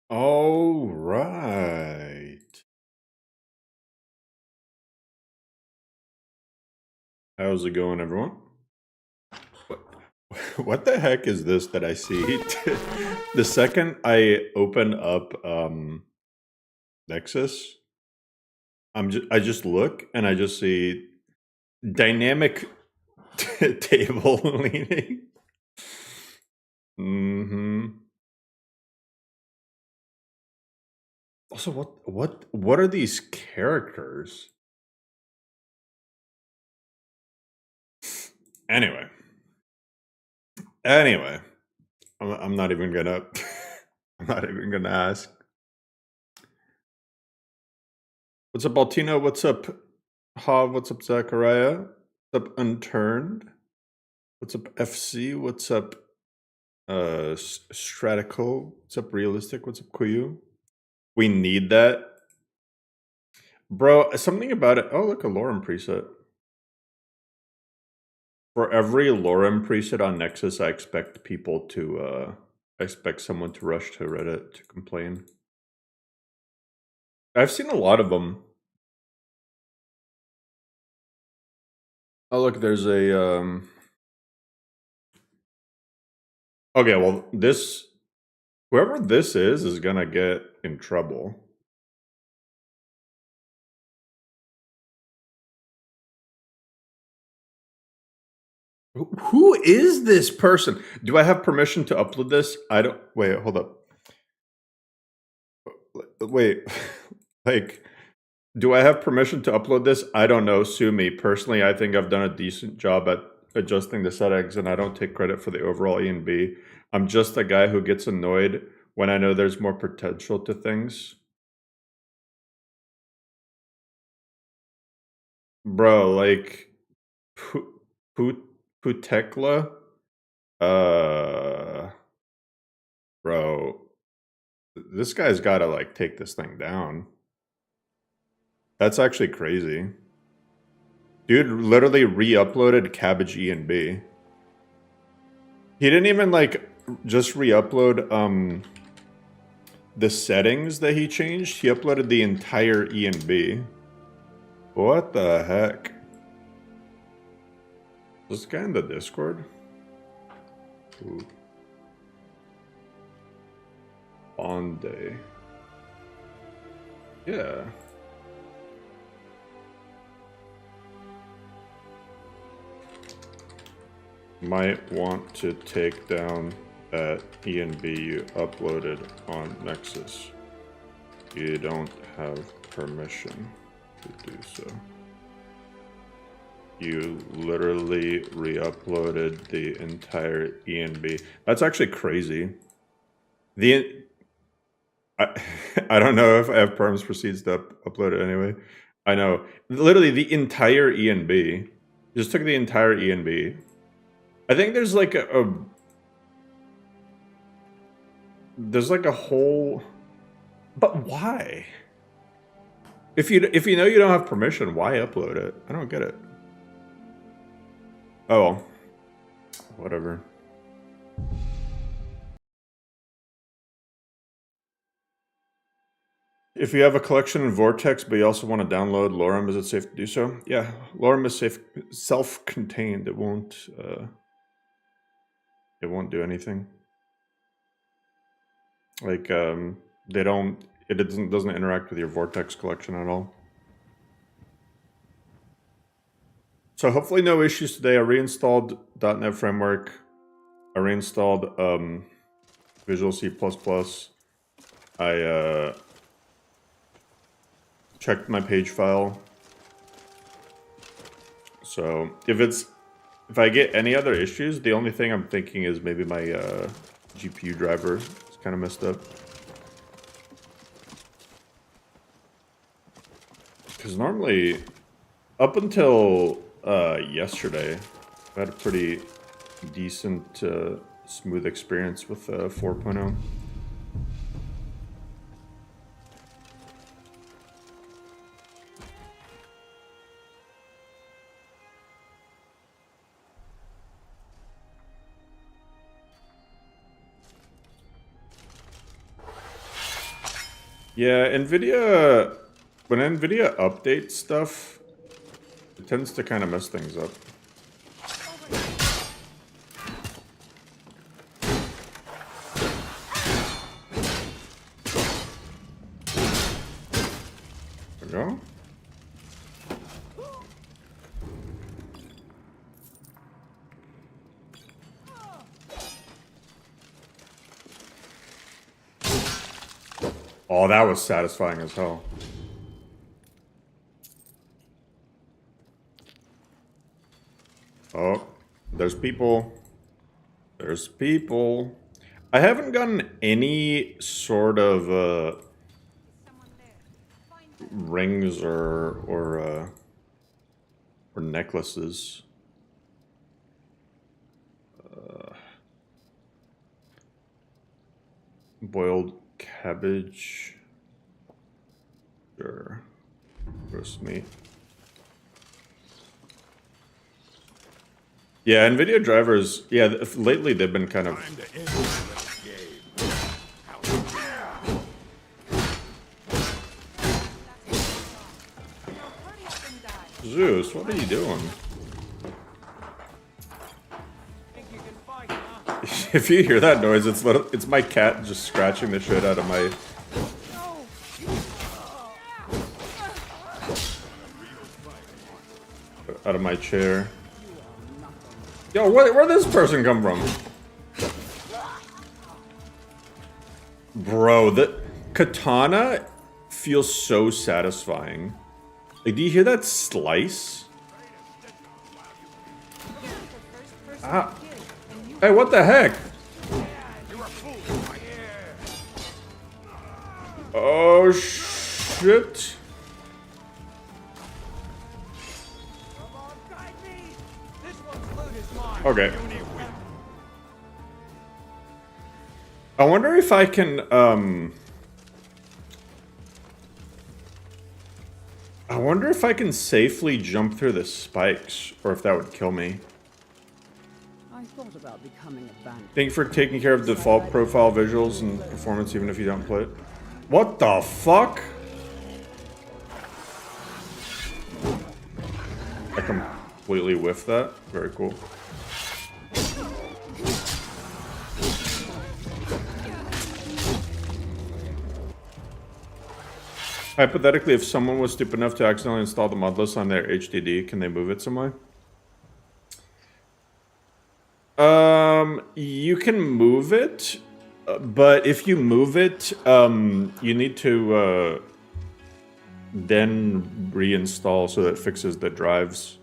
All right. How's it going, everyone? What the heck is this that I see? The second I open up Nexus, I just look and I just see dynamic table leaning. Also, what are these characters? Anyway, I'm not even gonna. I'm not even gonna ask. What's up, Altino? What's up, Hav? What's up, Zachariah? What's up, Unturned? What's up, FC? What's up, Stratical? What's up, Realistic? What's up, Kuyu? We need that. Bro, something about it. Oh, look, a LoreRim preset. For every LoreRim preset on Nexus, I expect people to, I expect someone to rush to Reddit to complain. I've seen a lot of them. Oh, look, there's a, okay, well, whoever this is gonna get in trouble. Who is this person? Do I have permission to upload this? I don't. Wait, hold up. Wait, like, do I have permission to upload this? I don't know. Sue me. Personally, I think I've done a decent job at adjusting the settings, and I don't take credit for the overall E and B. I'm just a guy who gets annoyed when I know there's more potential to things. Bro, like, Putekla? Bro, this guy's gotta, like, take this thing down. That's actually crazy. Dude literally re-uploaded Cabbage E and B. He didn't even, like, just re-upload, the settings that he changed. He uploaded the entire E and B. What the heck? Is this guy in the Discord? Ooh. Bonde. Yeah. Might want to take down that E and B you uploaded on Nexus. You don't have permission to do so. You literally re-uploaded the entire E and B. That's actually crazy. I don't know if I have perms proceeds to upload it anyway. I know. Literally the entire E and B. Just took the entire E and B. I think there's like there's like a whole, but why? If you know you don't have permission, why upload it? I don't get it. Oh well. Whatever. If you have a collection in Vortex, but you also want to download LoreRim, is it safe to do so? Yeah, LoreRim is safe, self-contained. It won't do anything. Like, they don't. It doesn't interact with your Vortex collection at all. So hopefully no issues today. I reinstalled .NET Framework. I reinstalled Visual C++. I checked my page file. So if I get any other issues, the only thing I'm thinking is maybe my GPU driver is kind of messed up. Because normally, up until yesterday, I had a pretty decent, smooth experience with 4.0. Yeah, NVIDIA, when NVIDIA updates stuff, it tends to kind of mess things up. There we go. Oh, that was satisfying as hell. Oh, there's people. There's people. I haven't gotten any sort of rings or necklaces. Boiled cabbage. Sure. Roast meat. Yeah, NVIDIA drivers, yeah, lately they've been kind of... Zeus, what are you doing? If you hear that noise, it's my cat just scratching the shit out of my chair. Yo, where'd this person come from? Bro, the katana feels so satisfying. Like, do you hear that slice? Ah. Hey, what the heck? Oh, shit. Okay. I wonder if I can, I wonder if I can safely jump through the spikes, or if that would kill me. I thought about becoming a bandit. Thank you for taking care of default profile visuals and performance, even if you don't play it. What the fuck? I completely whiffed that. Very cool. Hypothetically, if someone was stupid enough to accidentally install the modless on their HDD, can they move it some way? You can move it, but if you move it, you need to then reinstall so that it fixes the drives.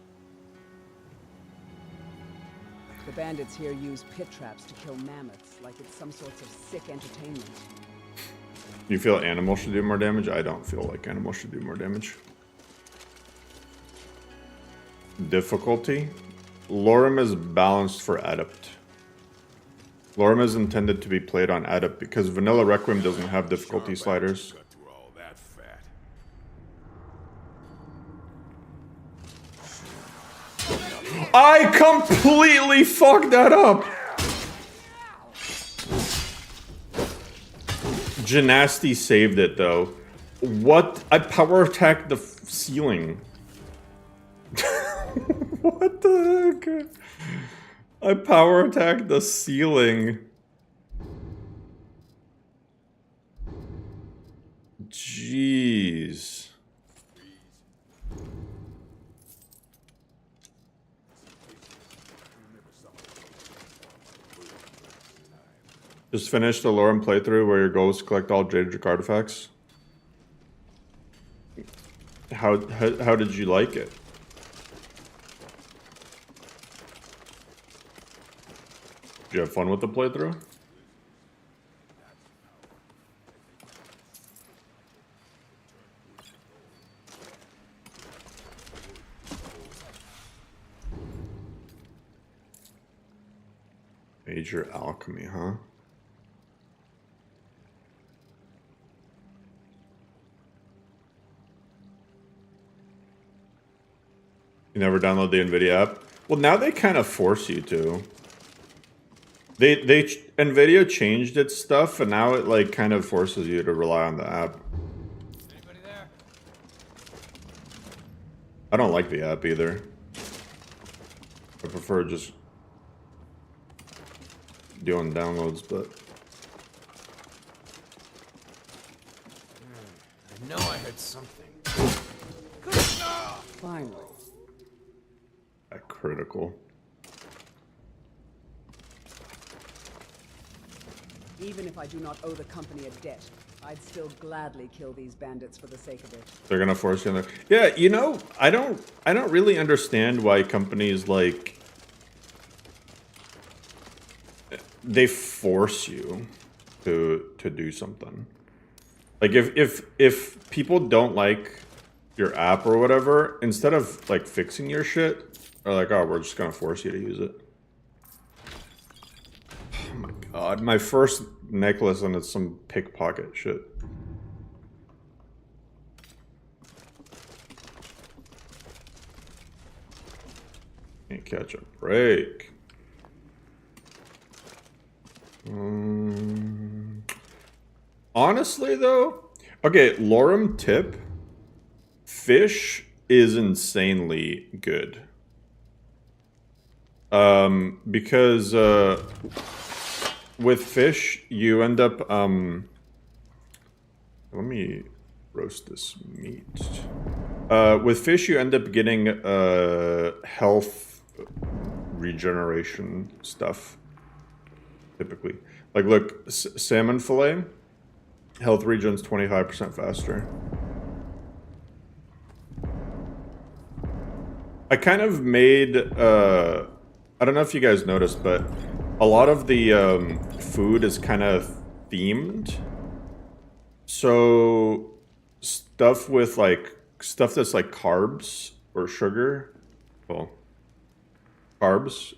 The bandits here use pit traps to kill mammoths, like it's some sorts of sick entertainment. You feel animals should do more damage? I don't feel like animals should do more damage. Difficulty? LoreRim is balanced for Adept. LoreRim is intended to be played on Adept because vanilla Requiem doesn't have difficulty sliders. I completely fucked that up! Gymnasty saved it though. What? I power attacked the ceiling. What the heck? I power attacked the ceiling. Jeez. Just finished the LoreRim playthrough where your goal is to collect all Daedric artifacts. How did you like it? Did you have fun with the playthrough? Major alchemy, huh? You never download the NVIDIA app? Well, now they kind of force you to. NVIDIA changed its stuff, and now it like kind of forces you to rely on the app. I don't like the app either. I prefer just doing downloads, but I know I heard something. Finally. at critical. Even if I do not owe the company a debt, I'd still gladly kill these bandits for the sake of it. They're gonna force you in there. Yeah, you know, I don't really understand why companies like they force you to do something. Like if people don't like your app or whatever, instead of like fixing your shit, they're like, oh, we're just gonna force you to use it. Oh my god, my first necklace and it's some pickpocket shit. Can't catch a break. Honestly though, okay, LoreRim tip. Fish is insanely good. Because with fish you end up let me roast this meat. With fish you end up getting health regeneration stuff typically. Like look, salmon fillet health regen's 25% faster. I kind of made, I don't know if you guys noticed, but a lot of the food is kind of themed. So stuff with like, stuff that's like carbs or sugar, well, carbs,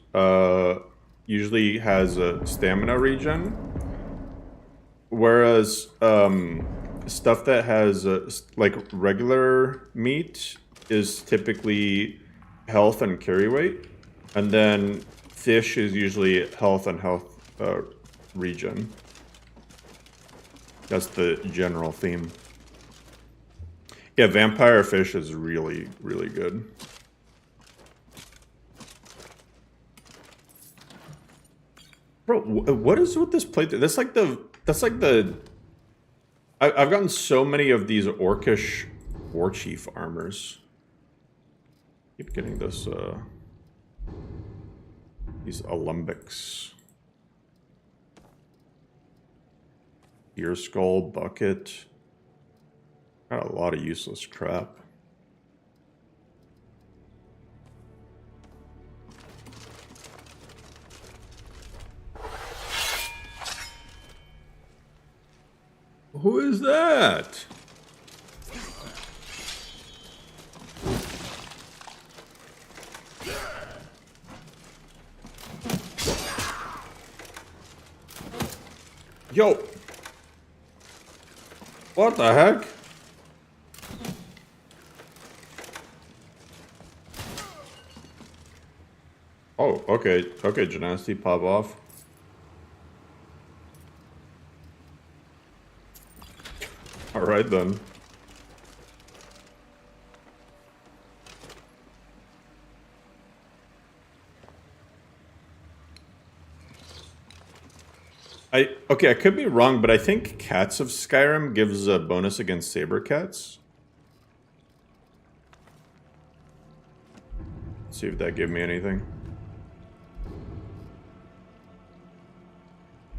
usually has a stamina regen. Whereas stuff that has like regular meat is typically health and carry weight, and then fish is usually health and health regen. That's the general theme. Yeah, vampire fish is really, really good. Bro, what is with this playthrough? That's like the. I've gotten so many of these orcish war chief armors. Keep getting this, these alembics. Ear skull, bucket. Got a lot of useless crap. Who is that? Yo! What the heck? Oh, okay. Okay, Genasti, pop off. Alright then. Okay, I could be wrong, but I think Cats of Skyrim gives a bonus against saber cats. Let's see if that gave me anything.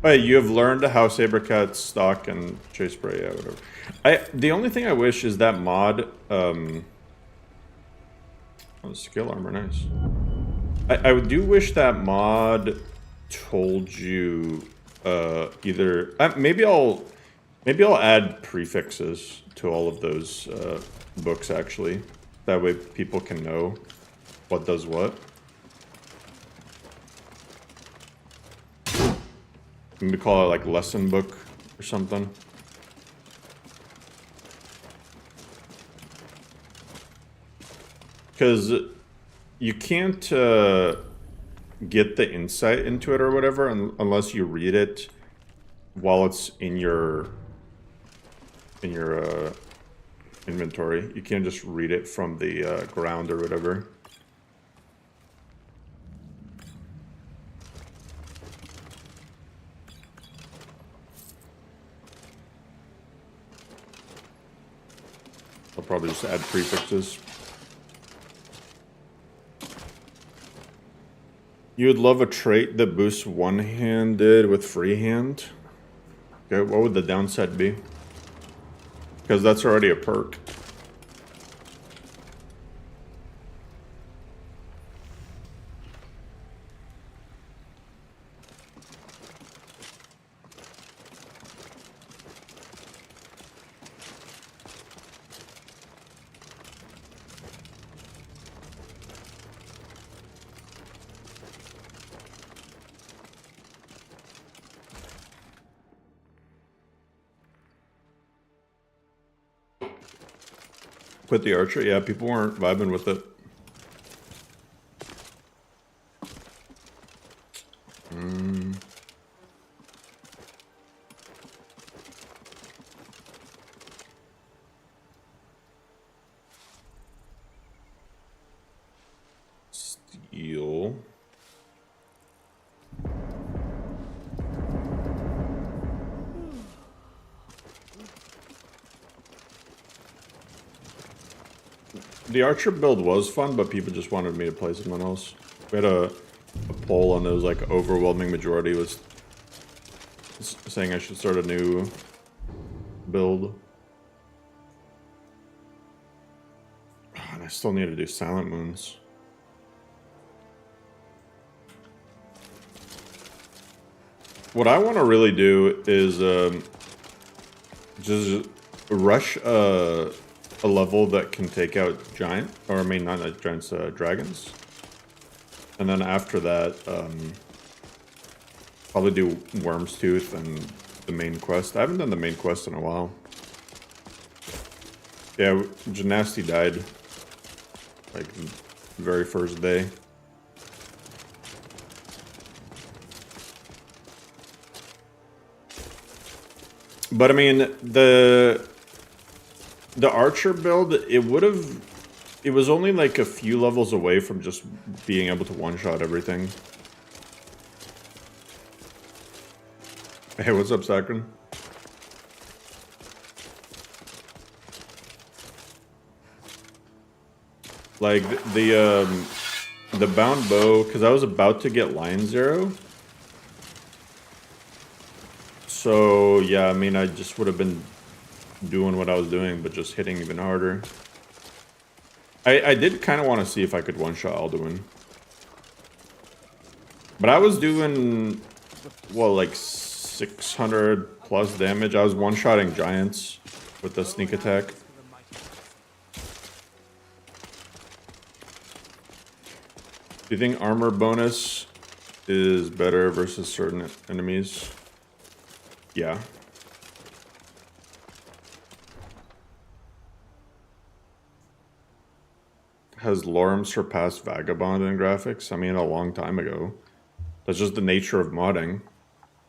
Oh, you have learned how saber cats stalk and chase prey. Yeah, whatever. The only thing I wish is that mod. Oh, skill armor, nice. I do wish that mod told you. Either maybe I'll add prefixes to all of those books actually. That way people can know what does what. Maybe call it like lesson book or something. Because you can't get the insight into it or whatever unless you read it while it's in your inventory. You can't just read it from the ground or whatever. I'll probably just add prefixes. You would love a trait that boosts one-handed with freehand. Okay, what would the downside be? Because that's already a perk. Quit the archer? Yeah, people weren't vibing with it. Steel. The archer build was fun, but people just wanted me to play someone else. We had a poll, and it was like overwhelming majority was saying I should start a new build. And I still need to do Silent Moons. What I want to really do is just rush a level that can take out giant, or I mean not giants, dragons. And then after that, probably do Worm's Tooth and the main quest. I haven't done the main quest in a while. Yeah, Gymnasty died like the very first day. But I mean, the archer build, it was only like a few levels away from just being able to one-shot everything. Hey, what's up, Sakrin? Like the bound bow, because I was about to get Lion Zero. So yeah, I mean, I just would have been doing what I was doing, but just hitting even harder. I did kind of want to see if I could one-shot Alduin. But I was doing, well, like 600 plus damage. I was one-shotting giants with the sneak attack. Do you think armor bonus is better versus certain enemies? Yeah. Has LoreRim surpassed Vagabond in graphics? I mean, a long time ago. That's just the nature of modding.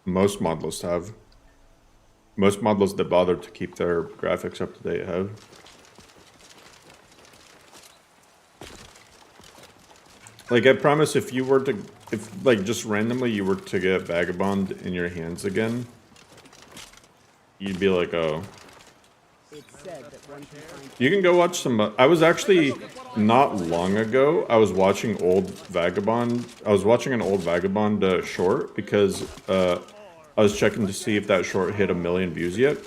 Most mod lists have. Most mod lists that bother to keep their graphics up to date have. Like, I promise if you were to, if like just randomly you were to get Vagabond in your hands again, you'd be like, oh. You can go watch some, I was actually, not long ago, I was watching old Vagabond, I was watching an old Vagabond short, because I was checking to see if that short hit 1 million views yet.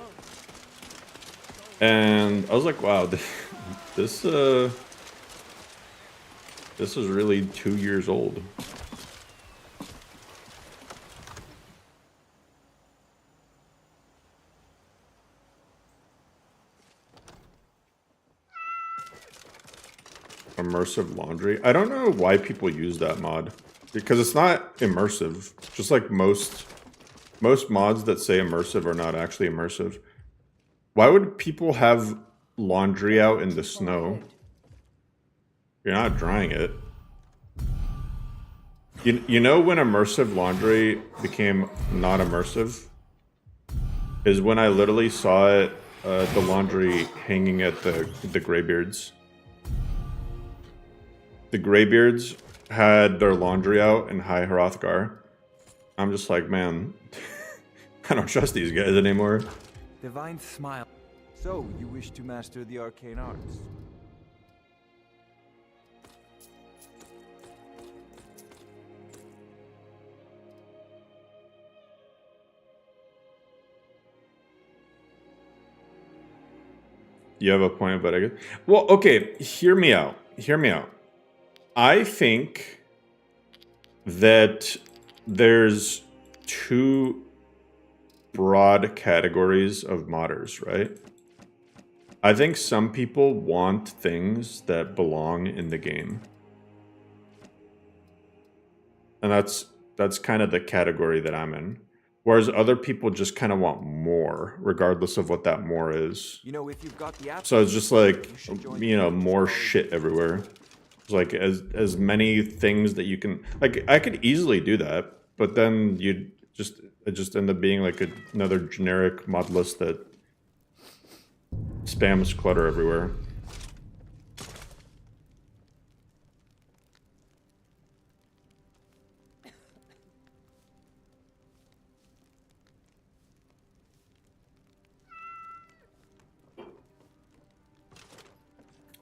And I was like, wow, this is really 2 years old. Immersive laundry. I don't know why people use that mod, because it's not immersive. Just like most mods that say immersive are not actually immersive. Why would people have laundry out in the snow? You're not drying it. You know when immersive laundry became not immersive? Is when I literally saw it the laundry hanging at the Greybeards. The Greybeards had their laundry out in High Hrothgar. I'm just like, man, I don't trust these guys anymore. Divine smile. So, you wish to master the arcane arts? You have a point, but I guess. Well, okay, hear me out. Hear me out. I think that there's two broad categories of modders, right? I think some people want things that belong in the game. And that's kind of the category that I'm in. Whereas other people just kind of want more, regardless of what that more is. You know, if you've got the app, so it's just like, you know, more shit everywhere. It's like as many things that you can, like, I could easily do that, but then it just end up being like another generic mod list that spams clutter everywhere.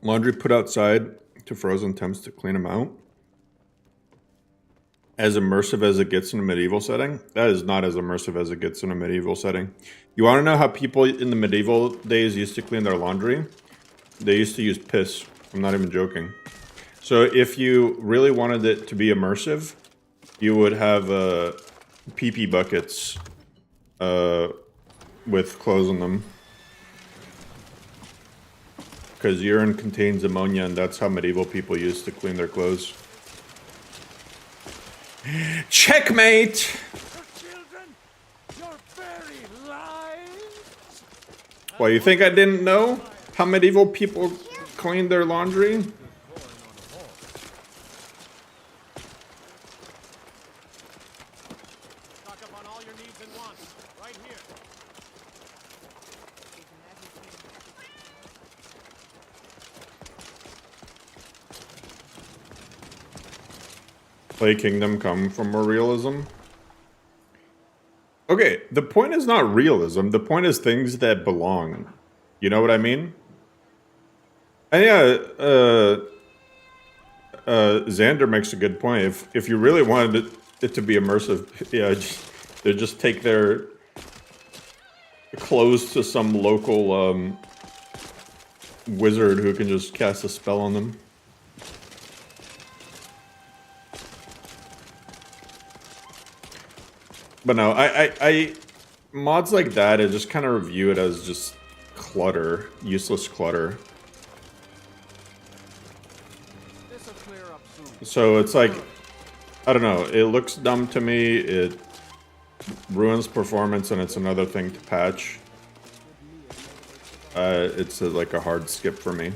Laundry put outside to frozen temps to clean them out. As immersive as it gets in a medieval setting? That is not as immersive as it gets in a medieval setting. You want to know how people in the medieval days used to clean their laundry? They used to use piss. I'm not even joking. So if you really wanted it to be immersive, you would have pee-pee buckets with clothes in them. Because urine contains ammonia, and that's how medieval people used to clean their clothes. Checkmate! Your children, your very lives. Well, you think I didn't know how medieval people cleaned their laundry? Stock up on all your needs and wants, right here. Play Kingdom Come from more realism? Okay, the point is not realism. The point is things that belong. You know what I mean? And yeah, Xander makes a good point. If you really wanted it to be immersive, yeah, they just take their clothes to some local wizard who can just cast a spell on them. But no, I mods like that, I just kind of review it as just clutter, useless clutter. This'll clear up soon. So it's like, I don't know, it looks dumb to me, it ruins performance, and it's another thing to patch. It's like a hard skip for me.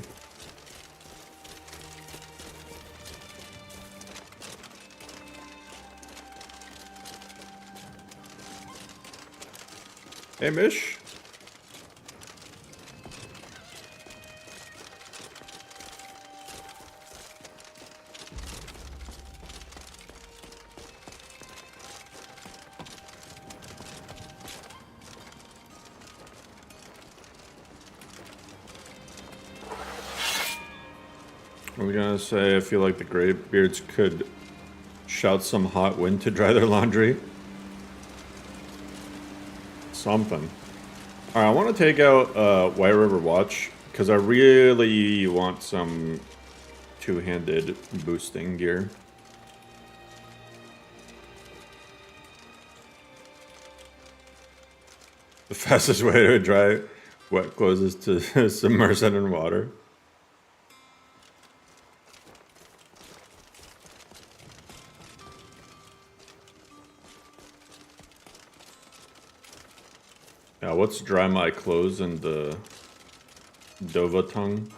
Hey, Mish. I was gonna say, I feel like the Greybeards could shout some hot wind to dry their laundry. Something. Alright, I want to take out White River Watch, because I really want some two-handed boosting gear. The fastest way to dry wet clothes is to submerge it in water. Yeah, what's dry my clothes in the Dova tongue?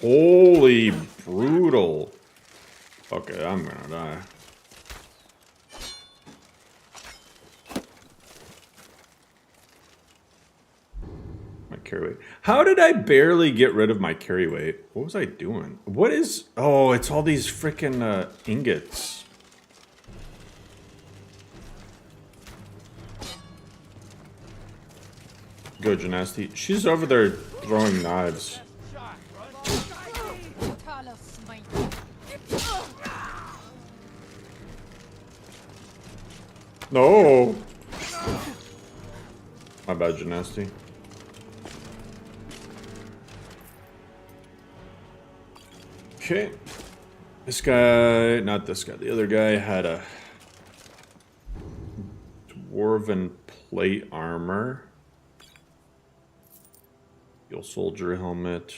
Holy brutal. Okay, I'm gonna die. carry weight. How did I barely get rid of my carry weight? What was I doing? What is... Oh, it's all these freaking ingots. Go, Gymnasty. She's over there throwing knives. No! My bad, Gymnasty. Okay. This guy, not this guy, the other guy had a dwarven plate armor. Steel soldier helmet.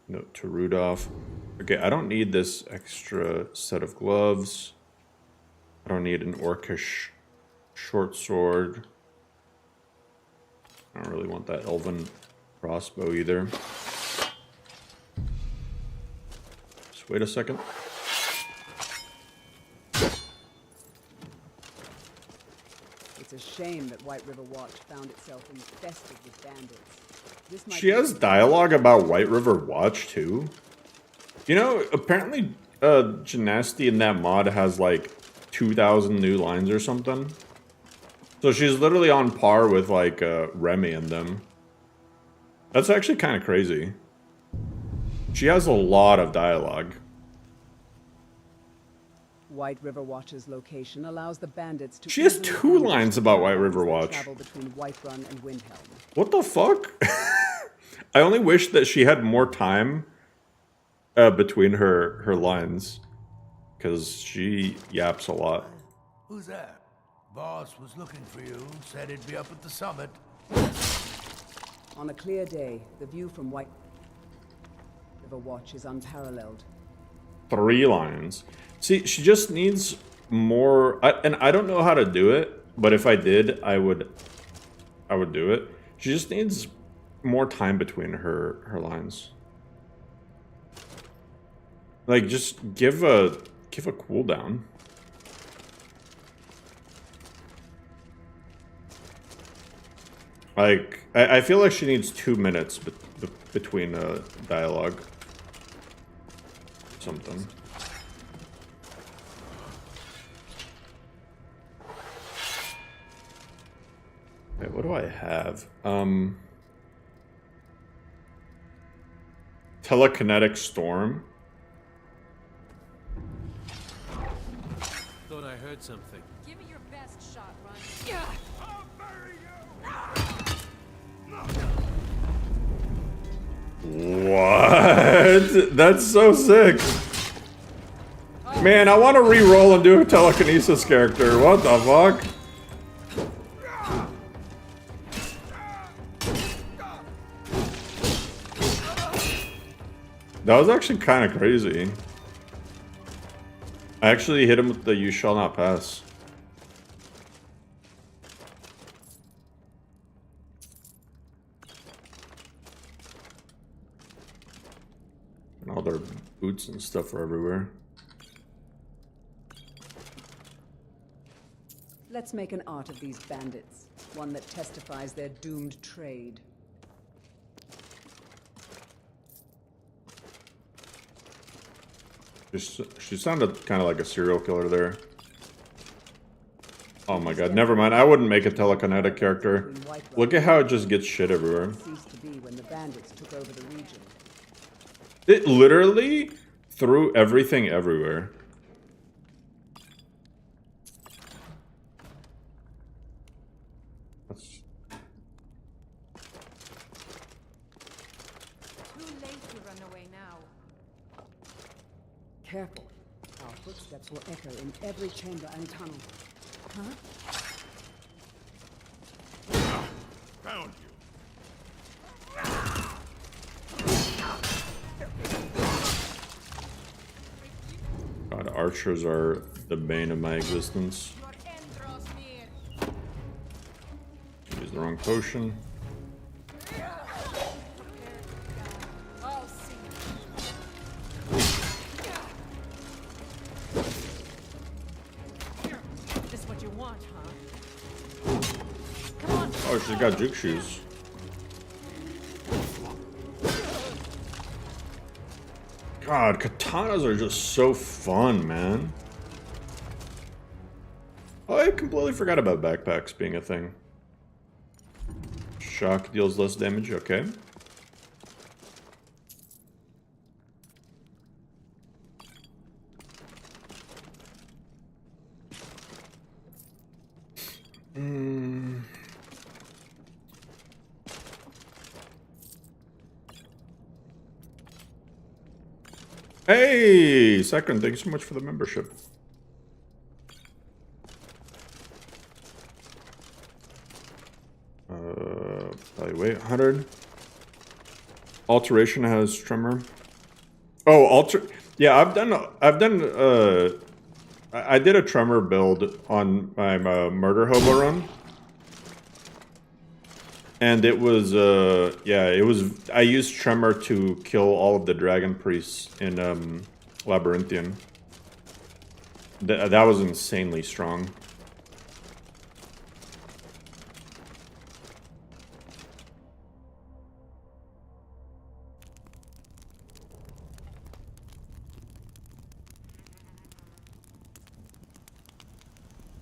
Note to Rudolph. Okay, I don't need this extra set of gloves. I don't need an orcish short sword. I don't really want that elven crossbow either. Just wait a second. It's a shame that White River Watch found itself infested with bandits. This might She has dialogue about White River Watch too. You know, apparently Gymnasty in that mod has like 2,000 new lines or something. So she's literally on par with like Remy and them. That's actually kind of crazy. She has a lot of dialogue. White River Watch's location allows the bandits to... She has easily 2 ambush lines the about White caravans River that Watch. travel between Whiterun and Windhelm. What the fuck? I only wish that she had more time between her lines. Because she yaps a lot. Who's that? Boss was looking for you, said he'd be up at the summit. On a clear day, the view from White River Watch is unparalleled. 3 lines. See, she just needs more... and I don't know how to do it, but if I did, I would do it. She just needs more time between her lines. Like, just give a cooldown. Like, I feel like she needs 2 minutes between dialogue. Something. Wait, what do I have? Telekinetic storm. Thought I heard something. Give me your best shot, Run. What? That's so sick. Man, I want to re-roll and do a telekinesis character. What the fuck? That was actually kind of crazy. I actually hit him with the "You shall not pass." And all their boots and stuff are everywhere. Let's make an art of these bandits, one that testifies their doomed trade. She sounded kind of like a serial killer there. Oh my god, never mind. I wouldn't make a telekinetic character. Look at how it just gets shit everywhere. Ceased to be when the bandits took over the region. It literally threw everything everywhere. That's... Too late to run away now. Careful. Our footsteps will echo in every chamber and tunnel. Huh? Found you. God, archers are the bane of my existence. Your end draws near. Use the wrong potion. I'll see. This what you want, huh? Come on. Oh, she's got juke shoes. God, katanas are just so fun, man. Oh, I completely forgot about backpacks being a thing. Shock deals less damage, okay. Hey, Sakran, thank you so much for the membership. Probably wait, 100. Alteration has tremor. Oh, yeah, I did a tremor build on my murder hobo run. And it was, I used Tremor to kill all of the Dragon Priests in, Labyrinthian. That was insanely strong.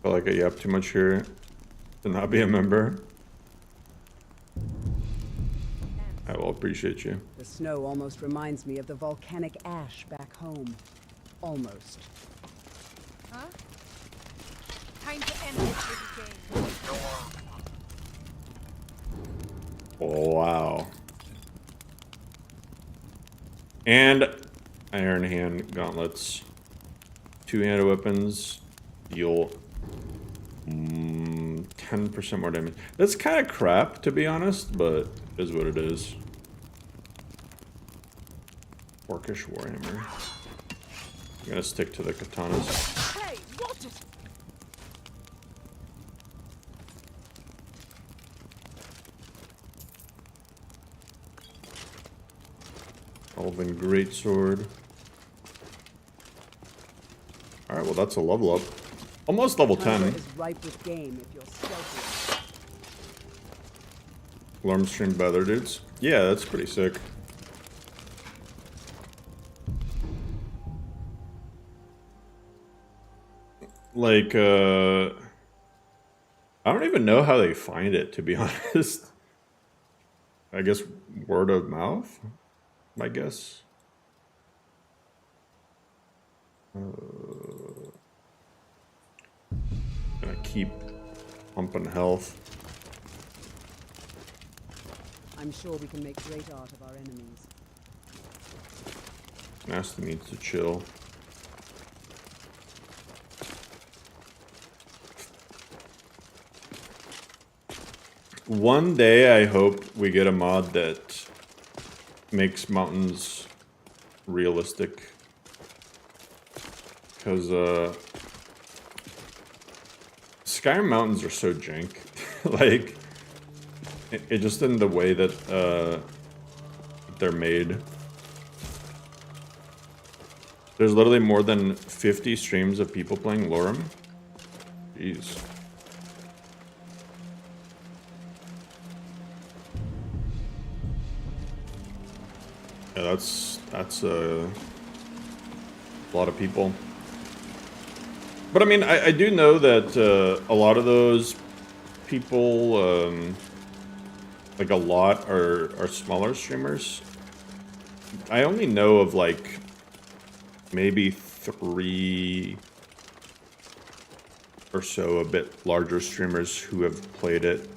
Felt like I yapped too much here to not be a member. I will appreciate you. The snow almost reminds me of the volcanic ash back home. Almost. Huh? Time to end this little game. Oh, wow. And Iron Hand gauntlets. Two-handed weapons deal 10% more damage. That's kind of crap, to be honest, but it is what it is. Orcish Warhammer. I'm gonna stick to the katanas. Hey, what is... Elven Greatsword. Alright, well that's a level up. Almost level 10. Hunger is ripe with game if you're stealthy. Alarm streamed by other dudes. Yeah, that's pretty sick. Like, I don't even know how they find it, to be honest. I guess word of mouth, I guess. Gonna keep pumping health. I'm sure we can make great art of our enemies. Nasty needs to chill. One day I hope we get a mod that makes mountains realistic. Because Skyrim mountains are so jank. Like, it just in the way that they're made. There's literally more than 50 streams of people playing LoreRim. Jeez. Yeah, that's a lot of people. But I mean, I do know that a lot of those people, like a lot, are smaller streamers. I only know of like maybe 3 or so a bit larger streamers who have played it.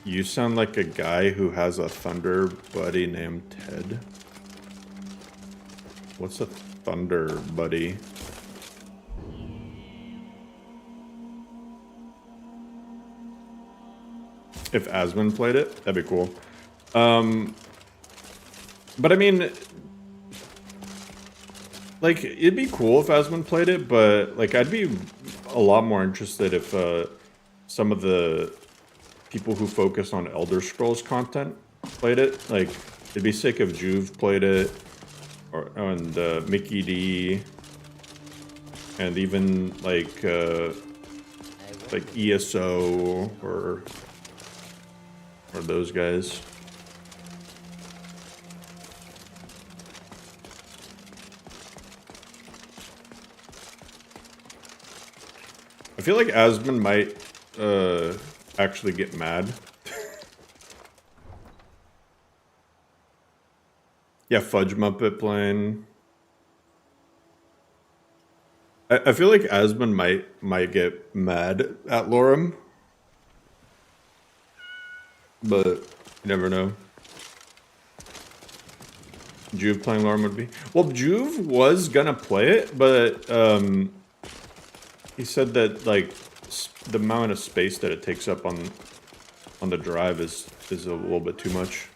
You sound like a guy who has a thunder buddy named Ted. What's a thunder buddy? If Asmund played it, that'd be cool. But I mean, like, it'd be cool if Asmund played it, but like, I'd be a lot more interested if some of the people who focus on Elder Scrolls content played it. Like, it'd be sick if Juve played it, and Mickey D, and even like ESO or those guys. I feel like Asmund might actually get mad. Yeah, Fudge Muppet playing. I feel like Asmund might get mad at LoreRim, but you never know. Juve playing LoreRim would be well. Juve was gonna play it, but he said that like the amount of space that it takes up on the drive is a little bit too much.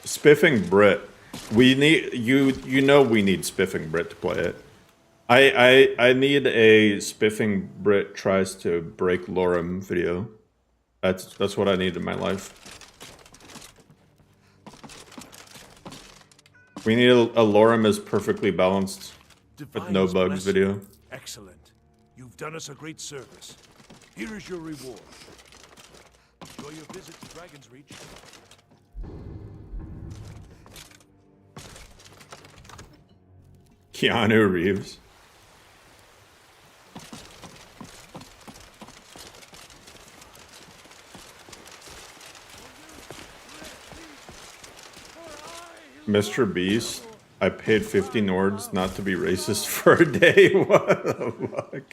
Spiffing Brit. We need you know we need Spiffing Brit to play it. I need a Spiffing Brit tries to break LoreRim video. That's what I need in my life. We need a LoreRim is perfectly balanced with no Divine's bugs blessing. video. Excellent. You've done us a great service. Here is your reward. Enjoy your visit to Dragon's Reach. Keanu Reeves. Mr. Beast, I paid 50 Nords not to be racist for a day. What the fuck?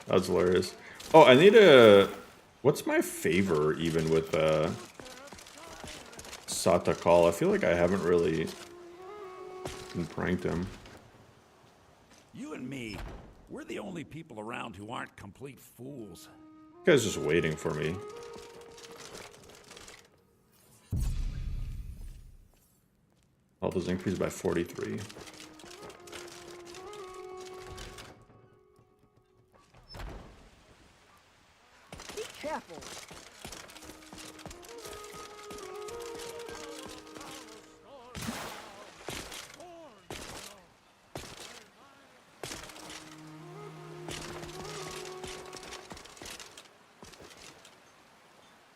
That's hilarious. Oh, I need a... What's my favor even with Sata Call? I feel like I haven't really been pranked him. You and me, we're the only people around who aren't complete fools. This guy's just waiting for me. Health is increased by 43. Be careful.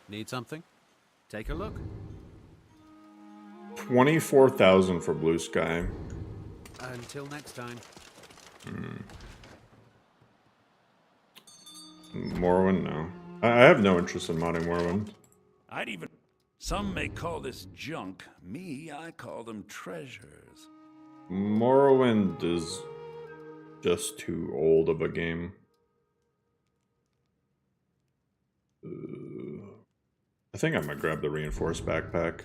Need something? Take a look. 24,000 for Blue Sky. Until next time. Morrowind, no. I have no interest in modding Morrowind. I'd even... Some may call this junk. Me, I call them treasures. Morrowind is just too old of a game. I think I'm gonna grab the reinforced backpack.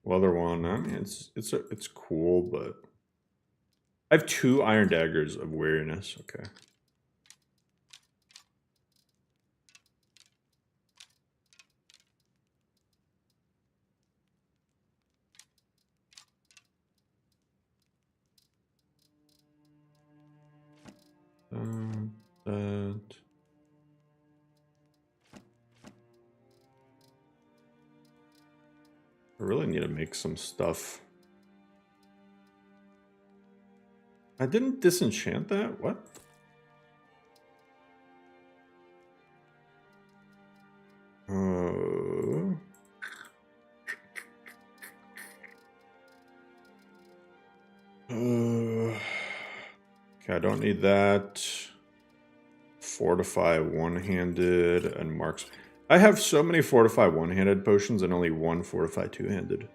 Leather one. I mean, it's cool, but I have 2 iron daggers of weariness. Okay. That. I really need to make some stuff. I didn't disenchant that? What? Okay, I don't need that. Fortify one-handed and marks. I have so many fortify one-handed potions and only 1 fortify two-handed.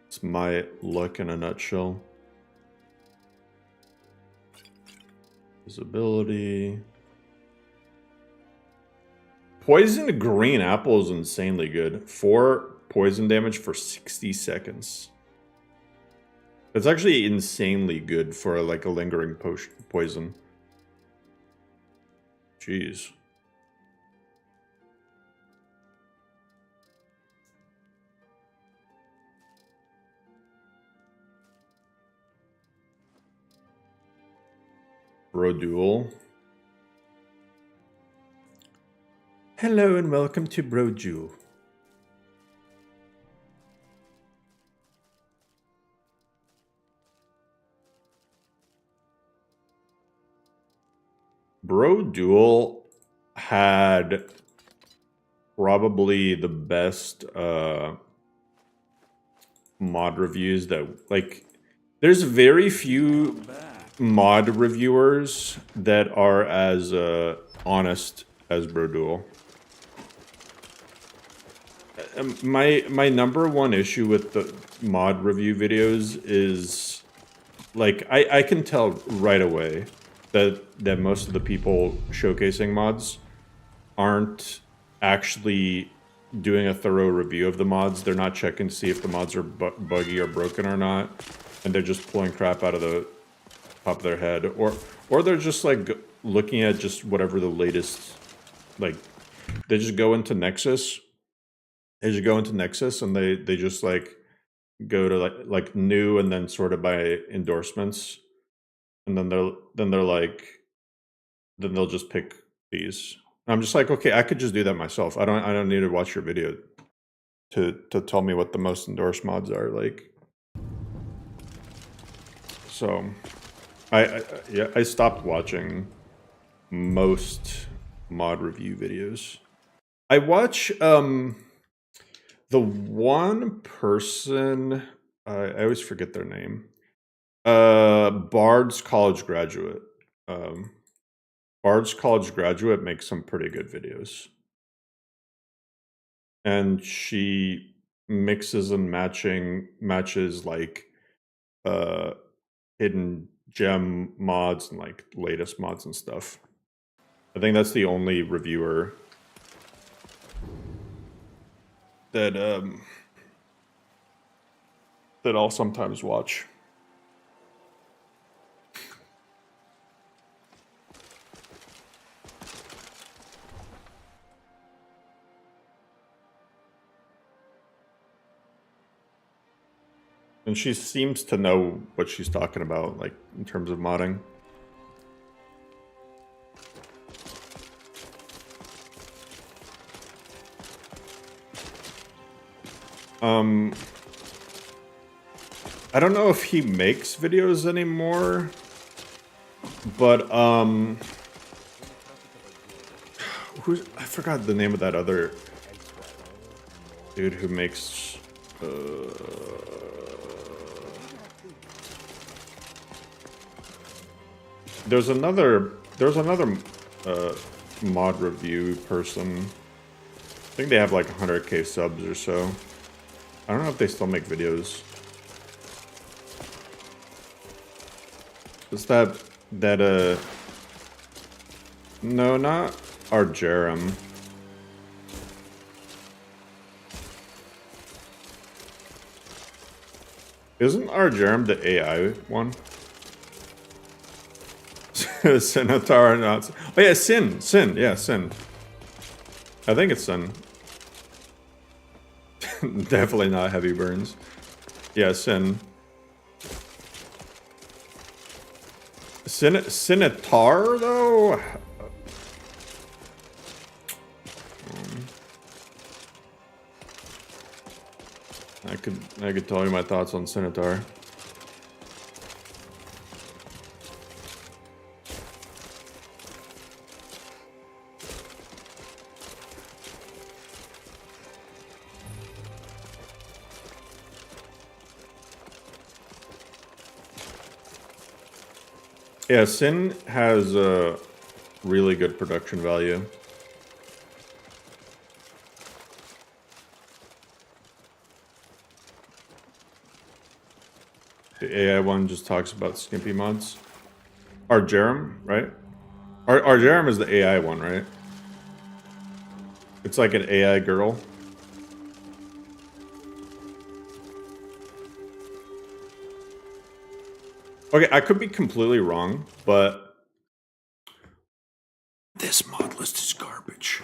It's my luck in a nutshell. Visibility. Poison green apple is insanely good. 4 poison damage for 60 seconds. It's actually insanely good for like a lingering poison. Jeez. Bro Duel. Hello and welcome to Bro Duel. Bro Duel had probably the best mod reviews that, like, there's very few mod reviewers that are as honest as Bro Duel. My number one issue with the mod review videos is, like, I can tell right away that most of the people showcasing mods aren't actually doing a thorough review of the mods. They're not checking to see if the mods are buggy or broken or not, and they're just pulling crap out of the top of their head, or they're just like looking at just whatever the latest, like, they just go into Nexus. They just go into Nexus and they just like go to like new and then sort of by endorsements, and then they'll just pick these. I'm just like, okay, I could just do that myself. I don't need to watch your video to tell me what the most endorsed mods are, like. So I stopped watching most mod review videos. I watch the one person, I always forget their name. Bard's College Graduate. Bard's College Graduate makes some pretty good videos. And she mixes and matches like hidden gem mods and like latest mods and stuff. I think that's the only reviewer that I'll sometimes watch. And she seems to know what she's talking about, like, in terms of modding. I don't know if he makes videos anymore, but, I forgot the name of that other dude who makes, there's another mod review person. I think they have like 100k subs or so. I don't know if they still make videos. Is that no, not Argerum. Isn't Argerum the AI one? Centaur, not. Oh yeah, Sin, yeah, Sin. I think it's Sin. Definitely not Heavy Burns. Yeah, Sin. Centaur though. I could tell you my thoughts on Centaur. Yeah, Sin has a really good production value. The AI one just talks about skimpy mods. Argerum, right? Argerum is the AI one, right? It's like an AI girl. Okay, I could be completely wrong, but this mod list is garbage.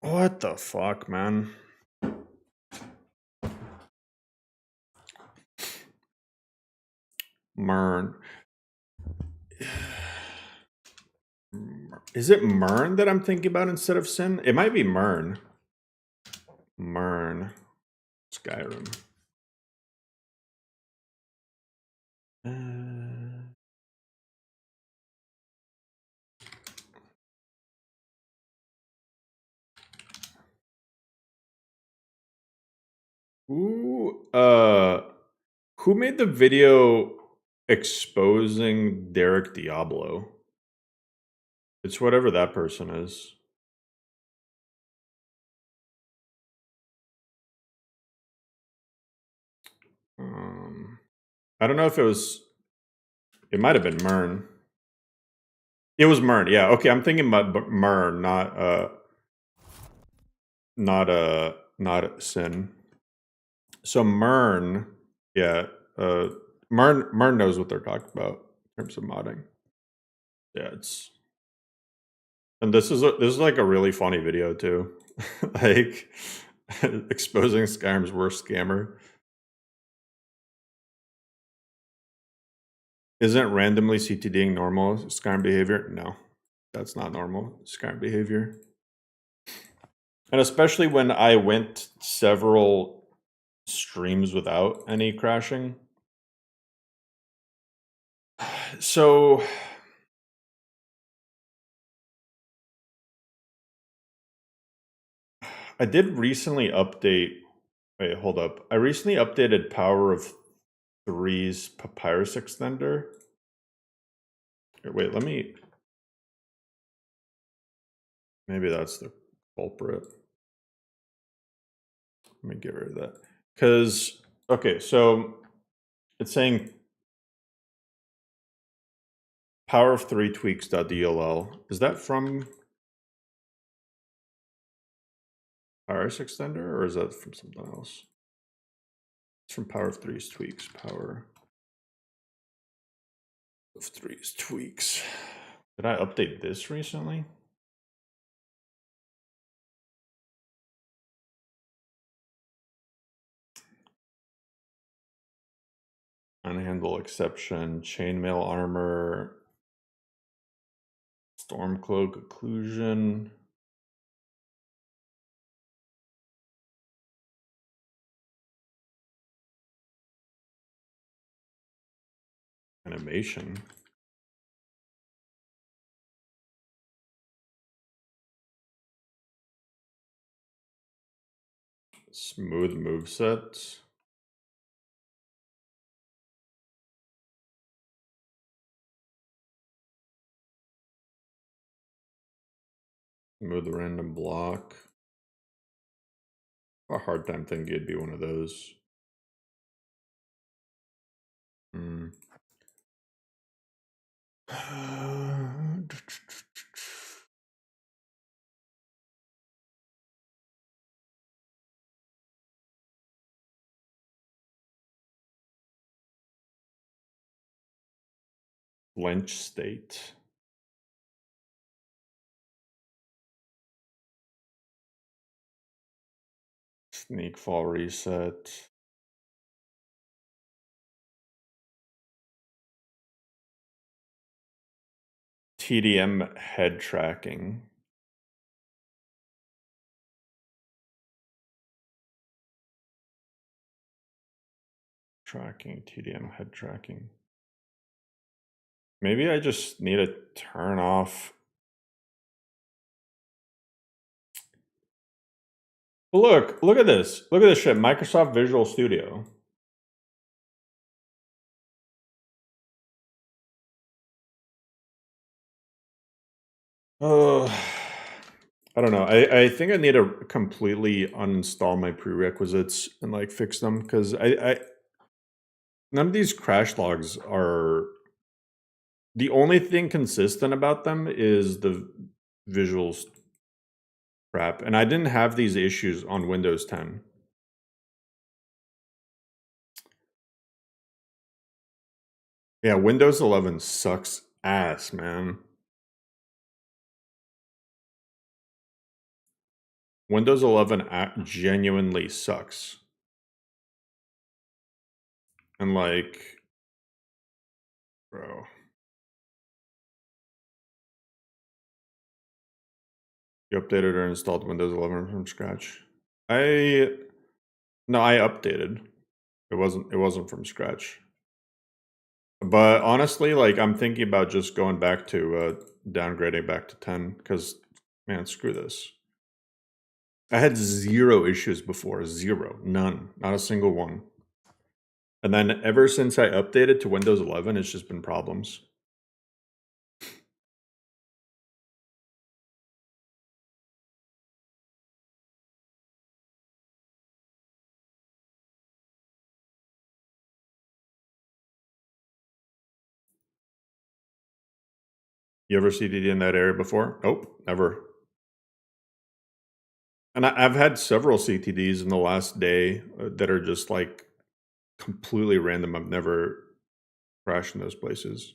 What the fuck, man? Mern. Is it Mern that I'm thinking about instead of Sin? It might be Mern. Mern. Skyrim. Who made the video exposing Derek Diablo? It's whatever that person is. I don't know if it was. It might have been Mern. It was Mern. Yeah. Okay. I'm thinking about Mern, not Sin. So Mern, yeah. Mern knows what they're talking about in terms of modding. Yeah, it's. And this is like a really funny video too, like exposing Skyrim's worst scammer. Isn't randomly CTDing normal Skyrim behavior? No, that's not normal Skyrim behavior. And especially when I went several streams without any crashing. So I did recently update. Wait, hold up. I recently updated Power of 3's Papyrus extender. Wait, let me. Maybe that's the culprit. Let me get rid of that. Because, okay, so it's saying Power of 3 tweaks.dll. Is that from Papyrus extender or is that from something else? It's from Power of 3's tweaks. Power of 3's tweaks. Did I update this recently? Unhandle exception, chainmail armor, stormcloak occlusion. Animation. Smooth movesets. Smooth random block. A hard time thinking it'd be one of those. Lynch state. Sneak fall reset. TDM head tracking. Tracking, TDM head tracking. Maybe I just need to turn off. Look at this. Look at this shit. Microsoft Visual Studio. Oh, I don't know. I think I need to completely uninstall my prerequisites and like fix them because I none of these crash logs are. The only thing consistent about them is the visuals crap, and I didn't have these issues on Windows 10. Yeah, Windows 11 sucks ass, man. Windows 11 genuinely sucks. And like, Bro. You updated or installed Windows 11 from scratch? No, I updated. It wasn't from scratch. But honestly, like I'm thinking about just going back to downgrading back to 10 because man, screw this. I had 0 issues before, 0, none, not a single one. And then ever since I updated to Windows 11, it's just been problems. You ever CDD in that area before? Nope, never. And I've had several CTDs in the last day that are just like completely random. I've never crashed in those places.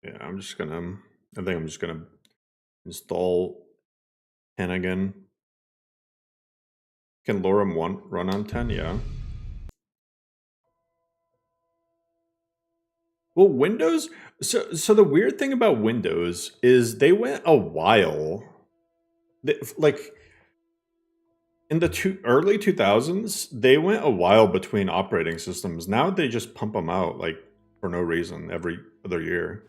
Yeah, I think I'm just gonna install 10 again. Can LoreRim 1 run on 10? Yeah. Well, Windows. So the weird thing about Windows is they went a while. Like in the early 2000s, they went a while between operating systems. Now they just pump them out like for no reason every other year.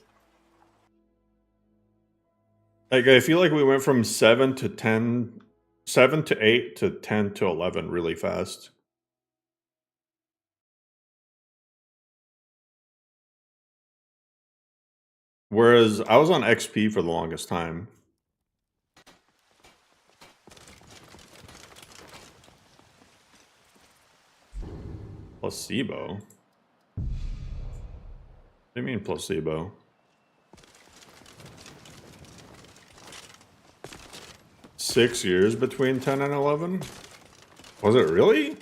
Like I feel like we went from 7 to 10, 7 to 8 to 10 to 11 really fast. Whereas I was on XP for the longest time. Placebo? What do you mean placebo? Six years between 10 and 11? Was it really?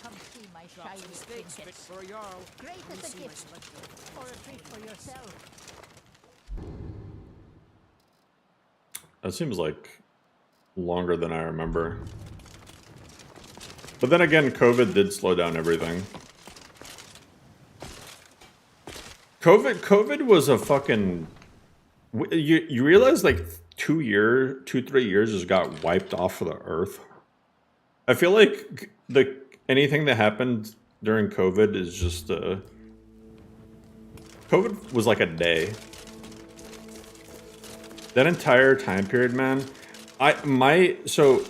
Come see my shiny trinket. For a Jarl. Great as a gift, or a treat for yourself. That seems like longer than I remember. But then again, COVID did slow down everything. COVID was a fucking... You realize like 3 years just got wiped off of the earth? I feel like anything that happened during COVID is just COVID was like a day. That entire time period, man. So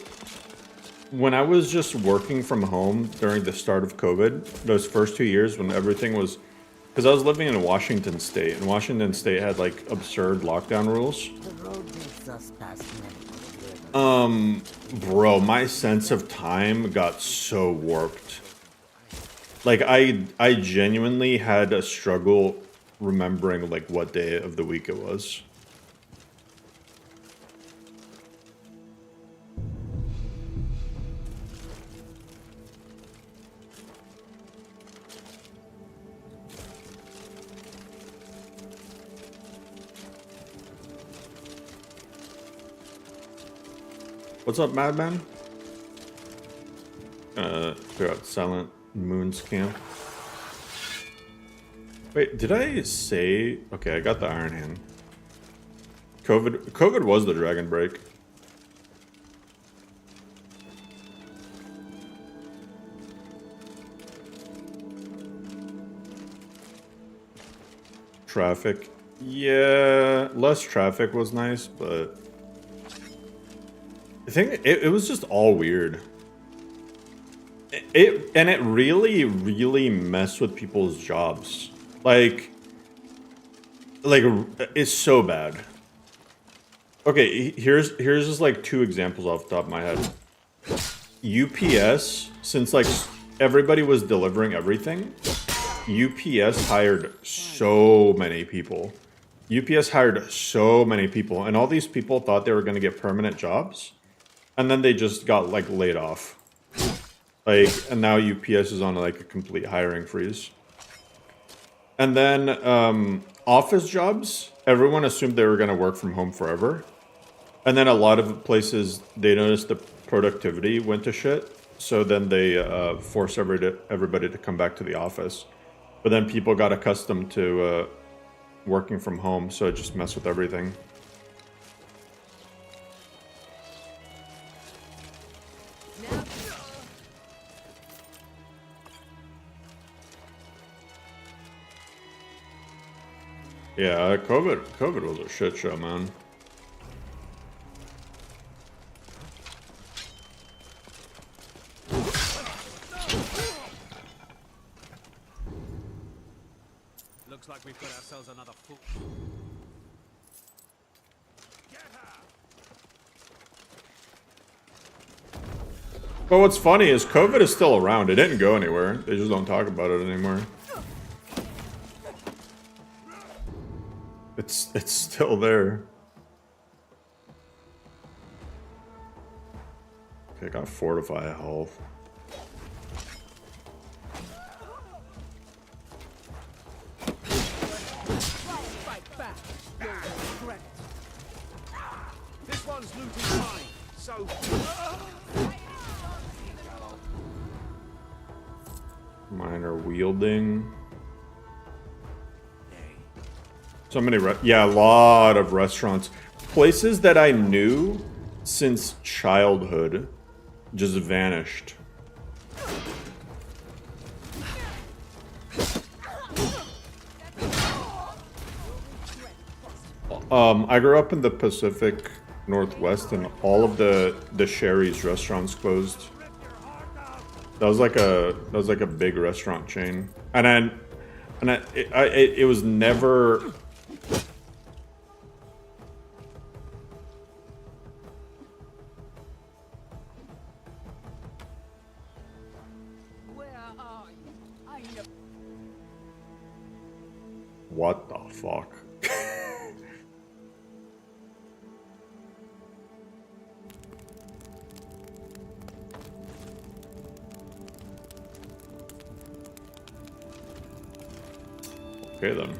when I was just working from home during the start of COVID, those first 2 years when everything was, because I was living in Washington State, and Washington State had like absurd lockdown rules. Bro, my sense of time got so warped. Like I genuinely had a struggle remembering like what day of the week it was. What's up, Madman? Clear out Silent Moon's camp. Wait, did I say... Okay, I got the Iron Hand. COVID was the Dragon Break. Traffic. Yeah, less traffic was nice, but... I think it was just all weird. It really, really messed with people's jobs. Like it's so bad. Okay, here's just like 2 examples off the top of my head. UPS, since like everybody was delivering everything, UPS hired so many people. UPS hired so many people, and all these people thought they were going to get permanent jobs. And then they just got like laid off. Like, and now UPS is on like a complete hiring freeze. And then office jobs, everyone assumed they were going to work from home forever. And then a lot of places, they noticed the productivity went to shit. So then they forced everybody to come back to the office. But then people got accustomed to working from home, so it just messed with everything. Yeah, COVID was a shit show, man. Looks like we've got ourselves another fool. But what's funny is COVID is still around. It didn't go anywhere. They just don't talk about it anymore. It's still there. Okay, I got fortify health. This one's looting mine, so... Minor wielding. So many, yeah, a lot of restaurants. Places that I knew since childhood just vanished. I grew up in the Pacific Northwest, and all of the Sherry's restaurants closed. That was like a big restaurant chain, and it was never. What the fuck? Okay then.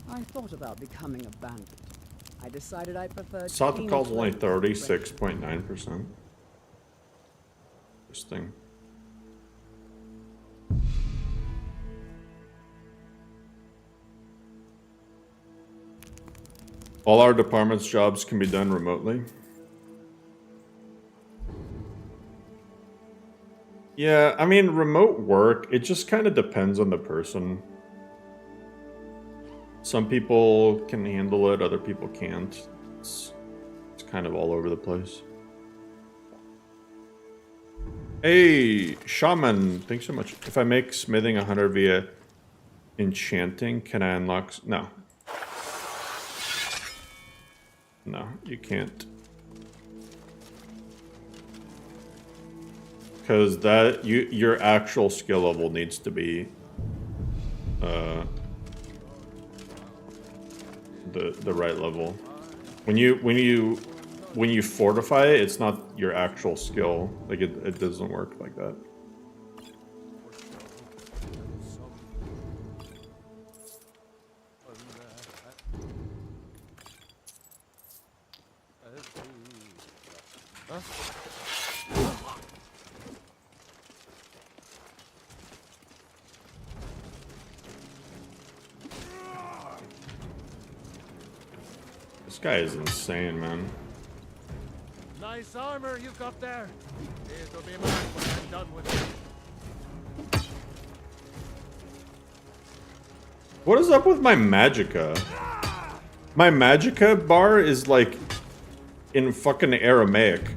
I thought about becoming a bandit. I decided I preferred. Sothical's only 36.9%. Interesting. All our department's jobs can be done remotely. Yeah, I mean, remote work, it just kind of depends on the person. Some people can handle it, other people can't. It's kind of all over the place. Hey, Shaman, thanks so much. If I make smithing 100 via enchanting, can I unlock... No. No, you can't. Because that your actual skill level needs to be the right level. When you fortify it, it's not your actual skill. Like it doesn't work like that. This guy is insane, man. Nice armor you've got there. It'll be mine when I'm done with it. What is up with my magicka? My magicka bar is like in fucking Aramaic.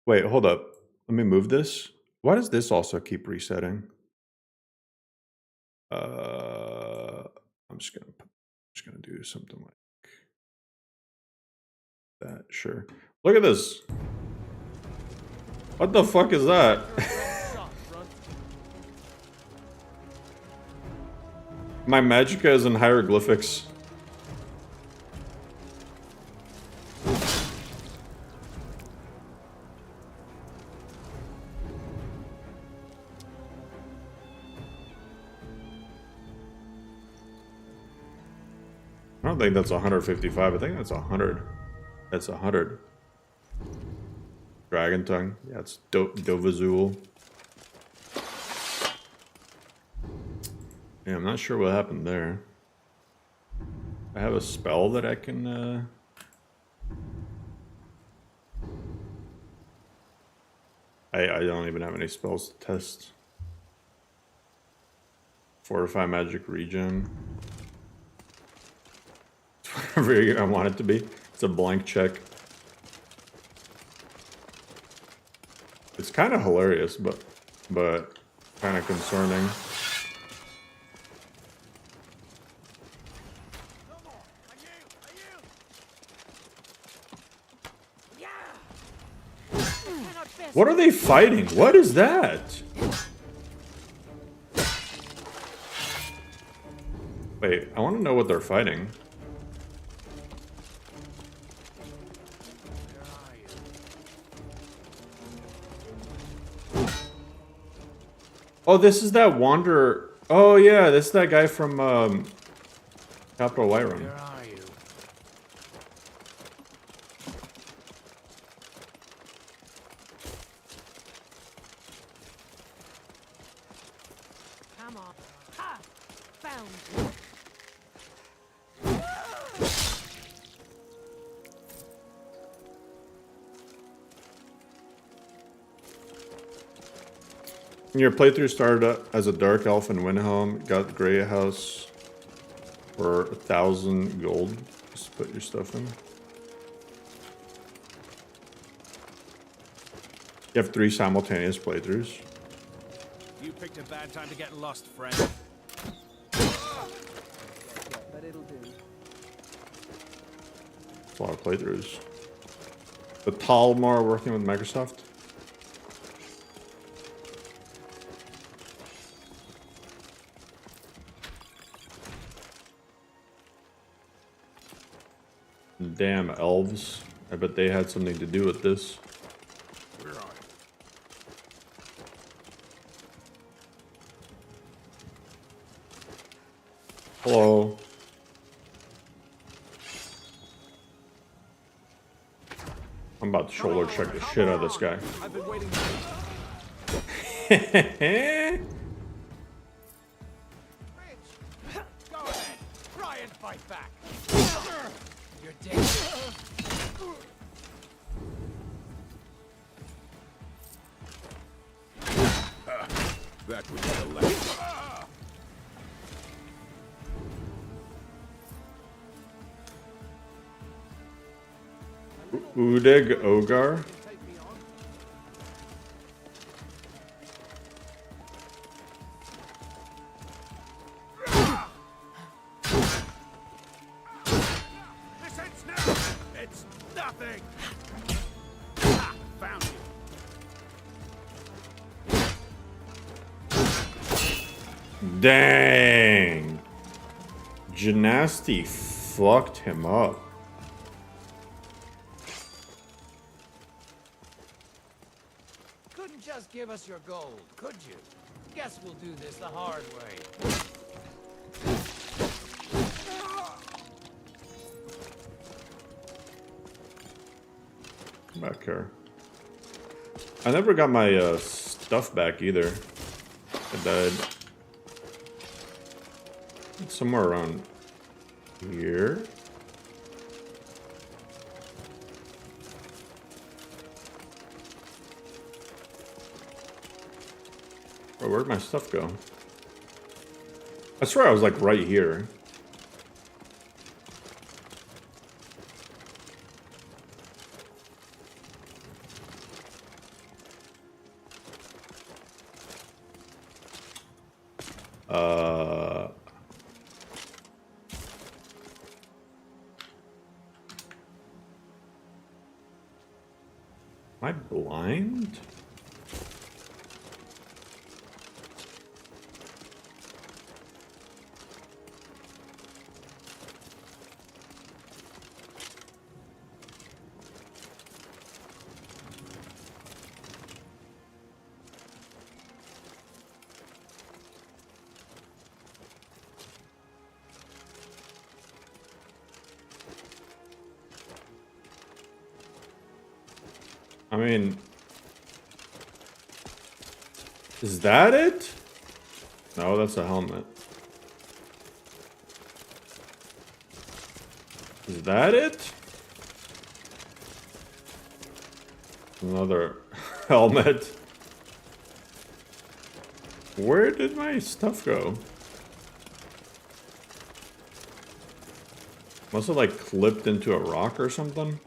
Wait, hold up. Let me move this. Why does this also keep resetting? I'm just gonna do something like that. Sure. Look at this. What the fuck is that? My magicka is in hieroglyphics. I don't think that's 155. I think that's 100. That's 100. Dragon tongue. Yeah, it's Dovazul. Yeah, I'm not sure what happened there. I have a spell that I can. I don't even have any spells to test. Fortify magic regen. Whatever I want it to be. It's a blank check. It's kind of hilarious, but kind of concerning. What are they fighting? What is that? Wait, I want to know what they're fighting. Oh, this is that wanderer. Oh yeah, this is that guy from Capital Whiterun. Where are you? Come on. Ha! Found you. Your playthrough started as a dark elf in Windhelm, got Grey House for 1,000 gold. Just put your stuff in. You have 3 simultaneous playthroughs. You picked a bad time to get lost, friend. But it'll do. That's a lot of playthroughs. The Talmar working with Microsoft. Damn elves. I bet they had something to do with this. Where are you? Hello. I'm about to shoulder check the shit out of this guy. I've been waiting. Go ahead. Try and fight back. You're dead. That was the last. Udig Ogar. Take me on. This ends now. It's nothing. Ah, found you. Dang. Gymnasty fucked him up. Couldn't just give us your gold, could you? Guess we'll do this the hard way. Come back here. I never got my stuff back either. I died. It's somewhere around here. Oh, where'd my stuff go? I swear I was like right here. Am I blind? mean, is that it? No, that's a helmet. Is that it? Another helmet. Where did my stuff go? Must have like clipped into a rock or something.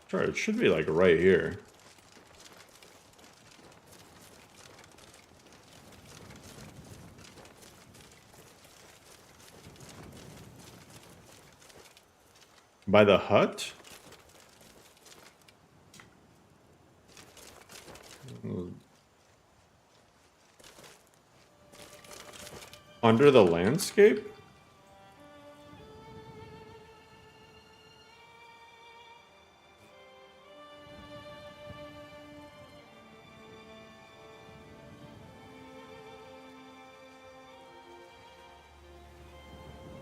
Sure, it should be like right here. By the hut? Under the landscape?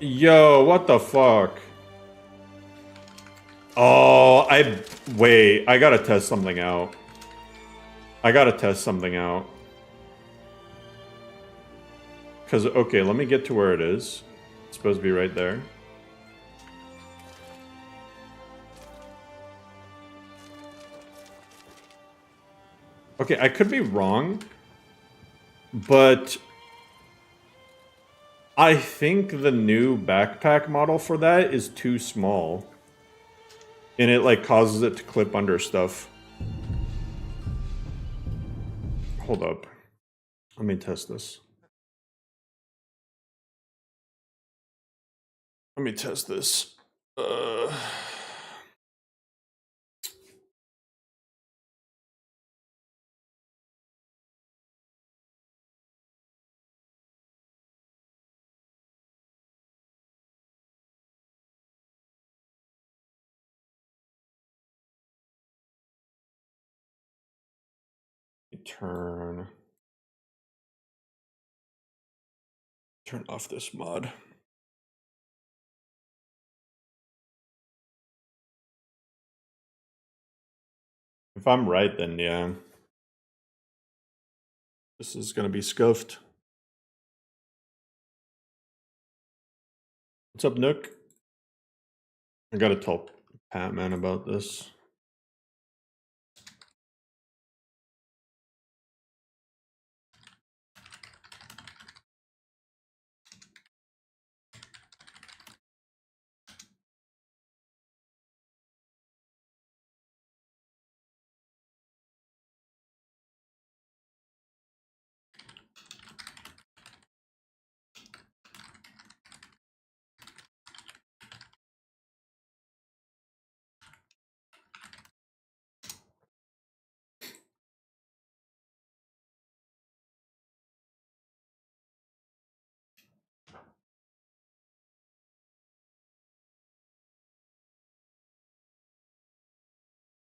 Yo, what the fuck? Oh, wait, I gotta test something out. Because, okay, let me get to where it is. It's supposed to be right there. Okay, I could be wrong, but I think the new backpack model for that is too small. And it, like, causes it to clip under stuff. Hold up. Let me test this. Let me test this. Turn off this mod. If I'm right, then yeah. This is gonna be scuffed. What's up, Nook? I gotta tell Patman about this.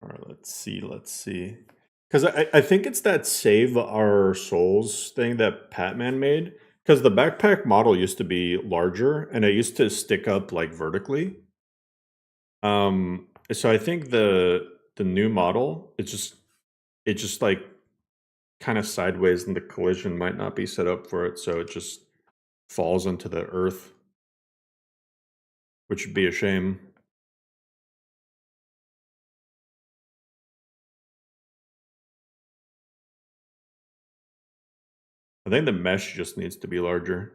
All right, let's see. Because I think it's that save our souls thing that Patman made. Because the backpack model used to be larger and it used to stick up like vertically. So I think the new model, it just like kind of sideways and the collision might not be set up for it, so it just falls into the earth, which would be a shame. I think the mesh just needs to be larger.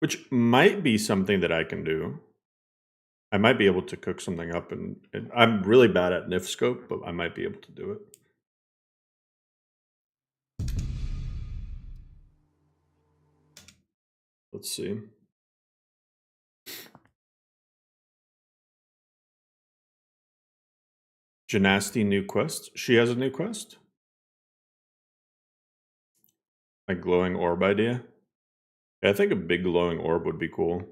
Which might be something that I can do. I might be able to cook something up, and I'm really bad at NIF scope, but I might be able to do it. Let's see. Janasti new quest. She has a new quest? Like glowing orb idea? Yeah, I think a big glowing orb would be cool.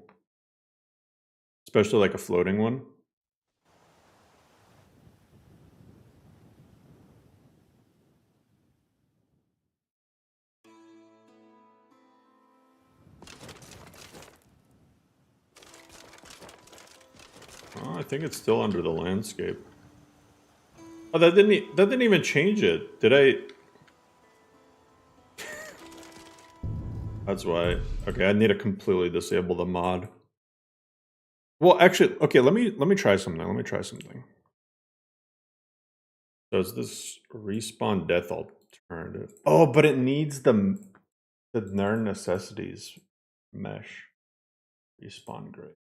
Especially like a floating one. Oh, I think it's still under the landscape. Oh, that didn't even change it. Did I? That's why. Okay, I need to completely disable the mod. Well, actually, okay. Let me try something. Let me try something. Does this respawn death alternative? Oh, but it needs the Ner necessities mesh respawn grid.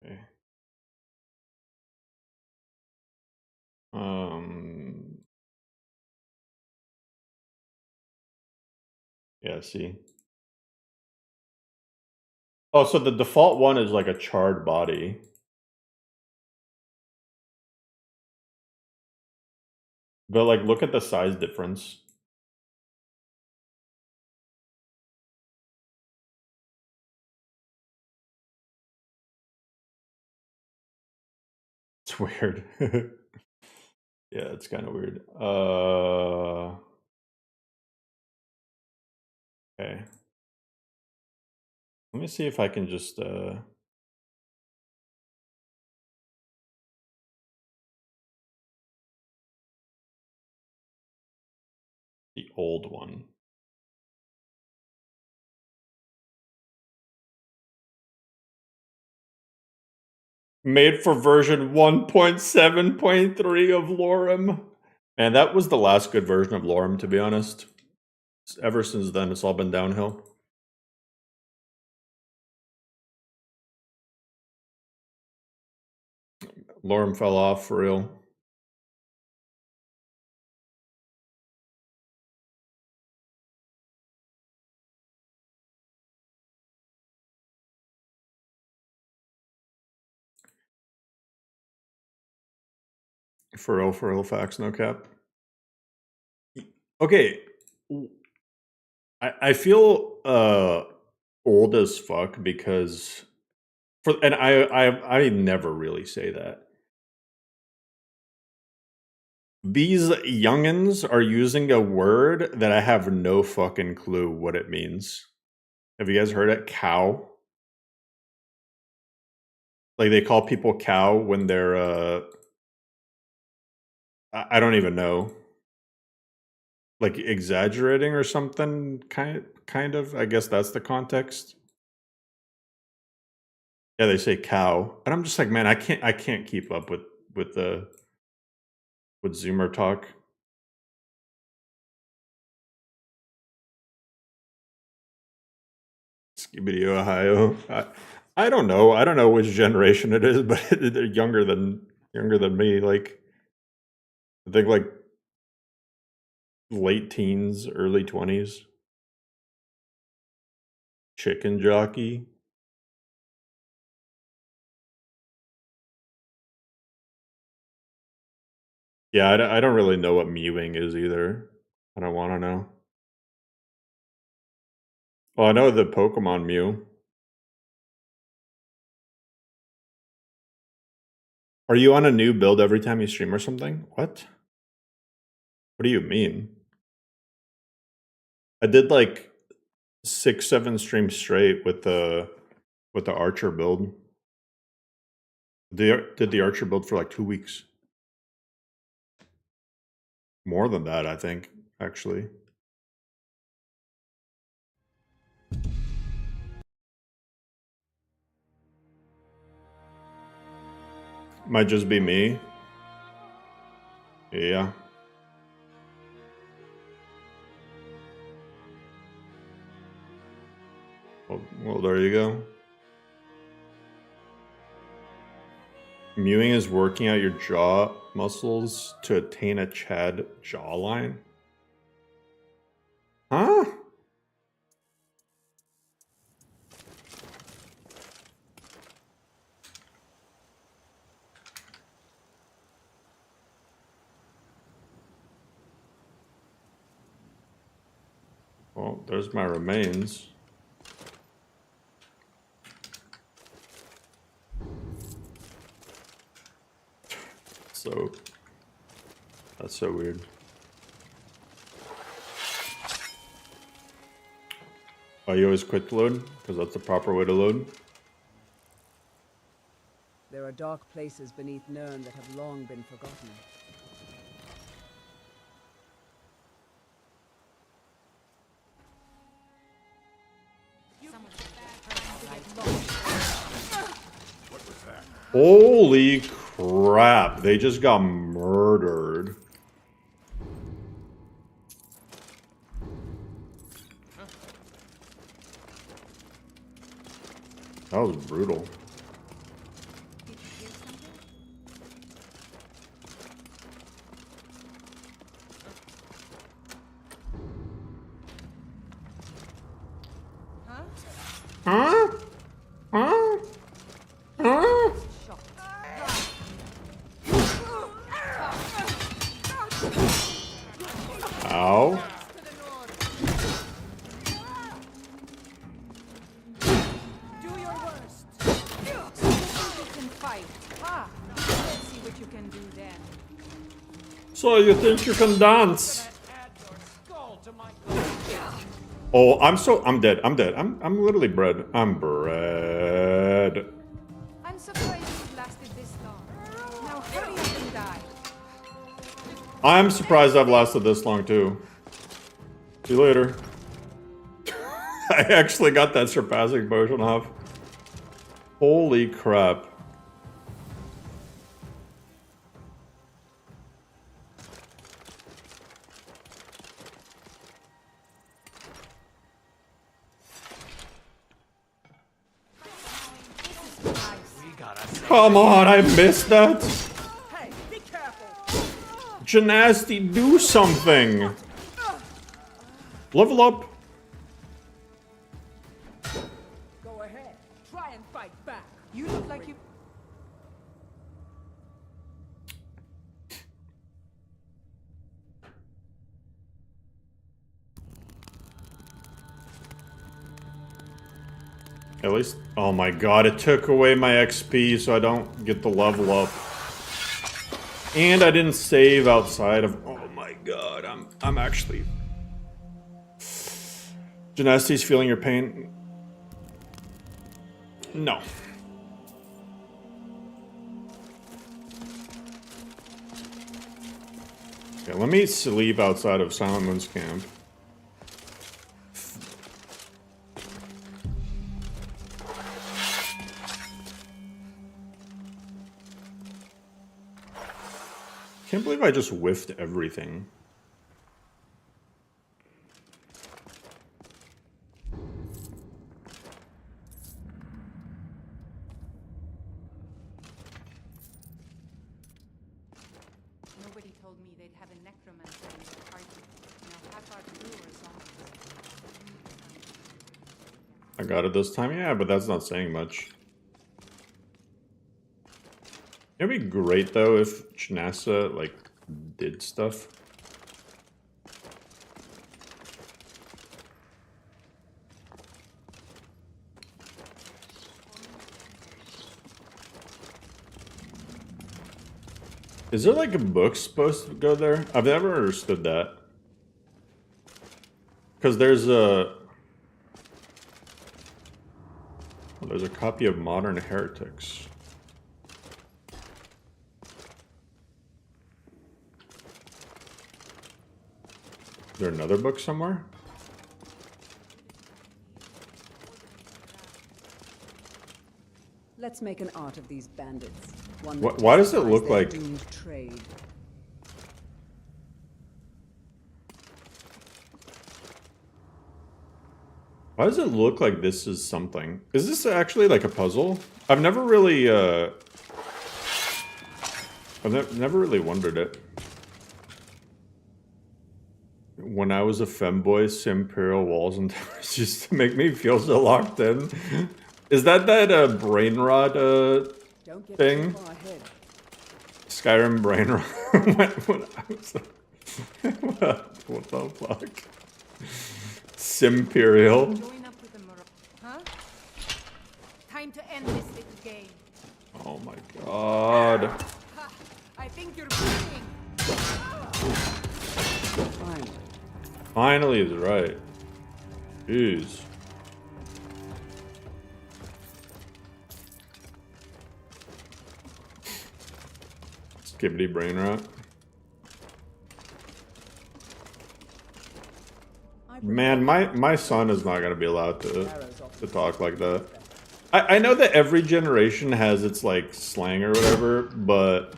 Okay. Yeah, see. Oh, so the default one is like a charred body. But like look at the size difference. It's weird. Yeah, it's kind of weird. Okay. Let me see if I can just the old one. Made for version 1.7.3 of LoreRim. And that was the last good version of LoreRim, to be honest. Ever since then, it's all been downhill. LoreRim fell off for real. For real, facts, no cap. Okay. I feel old as fuck because I never really say that. These youngins are using a word that I have no fucking clue what it means. Have you guys heard it? Cow. Like they call people cow when they're I don't even know. Like exaggerating or something kind of. I guess that's the context. Yeah, they say cow. And I'm just like, man, I can't keep up with Zoomer talk. Skibidi Ohio. I don't know. I don't know which generation it is, but they're younger than me. Like I think like late teens, early 20s. Chicken jockey. Yeah, I don't really know what mewing is either. I don't want to know. Well, I know the Pokemon Mew. Are you on a new build every time you stream or something? What? What do you mean? I did like 6-7 streams straight with the Archer build. Did the Archer build for like 2 weeks. More than that, I think, actually. Might just be me. Yeah. Well, there you go. Mewing is working out your jaw muscles to attain a Chad jawline. Huh? Well, there's my remains. So, that's so weird. Oh, you always quit to load? Because that's the proper way to load. There are dark places beneath Nirn that have long been forgotten. Holy crap, they just got murdered. That was brutal. Huh? Huh? Huh? Ow. Do your worst. See if you can fight. Let's see what you can do then. So you think you can dance? Oh, I'm dead. I'm literally bread. I'm bread. I'm surprised it lasted this long. Now hurry up and die. I'm surprised I've lasted this long too. See you later. I actually got that surpassing potion off. Holy crap. Come on, I missed that. Hey, be careful. Genasti, do something. Level up. Go ahead. Try and fight back. You look like you. At least, oh my god, it took away my XP so I don't get the level up. And I didn't save outside of, oh my god, I'm actually... Genasti's feeling your pain? No. Okay, let me sleep outside of Silent Moon's camp. Can't believe I just whiffed everything. Nobody told me they'd have a necromancer in their party. Now half our crew are zombies. I got it this time? Yeah, but that's not saying much. It'd be great though if Chinasa like did stuff. Is there like a book supposed to go there? I've never understood that. Because there's a copy of Modern Heretics. Is there another book somewhere? Let's make an art of these bandits. One Why does it testifies look their like... doomed trade. Why does it look like this is something? Is this actually like a puzzle? I've never really I've never really wondered it. When I was a femboy, Imperial walls and towers used to make me feel so locked in. Is that brain rot Don't get thing? too far ahead. Skyrim brain rot. when I was what the fuck? Simperial. Join up with the Huh? Time to end this little game. Oh my god. Ha! I think you're bleeding. Fine. Finally is right. Jeez. Skibbity brain rot. Man, my son is not gonna be allowed to talk like that. I know that every generation has its like slang or whatever, but